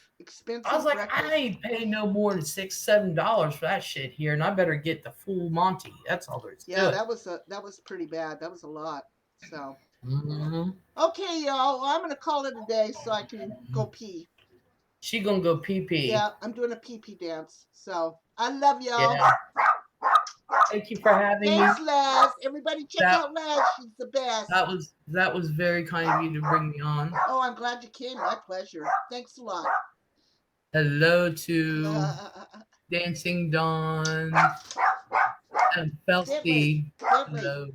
I was Expensive like, I breakfast. ain't paying no more than $6, $7 for that shit here, and I better get the full Monty. That's all there is Yeah, to it. that was pretty bad. That was a lot. So Hmm. okay, y'all. Well, I'm gonna call it a day so I can go pee. She gonna go pee pee. Yeah, I'm doing a pee pee dance. So I love y'all. Yeah. Thank you for having me. Thanks, Les. Everybody check That out Les. She's the best. that was very kind of you to bring me on. Oh, I'm glad you came. My pleasure. Thanks a lot. Hello to Dancing Dawn and Bentley. Felsty. Bentley. Hello.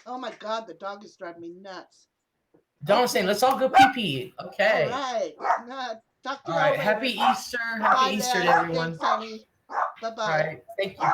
Oh my God, the dog is driving me nuts. Dawn was saying, Okay. let's all go pee pee. All Okay. right. Talk to All right. y'all Happy later. Easter. Happy Bye, Easter to Les. everyone. Thanks, honey. Bye All bye. right. Thank you.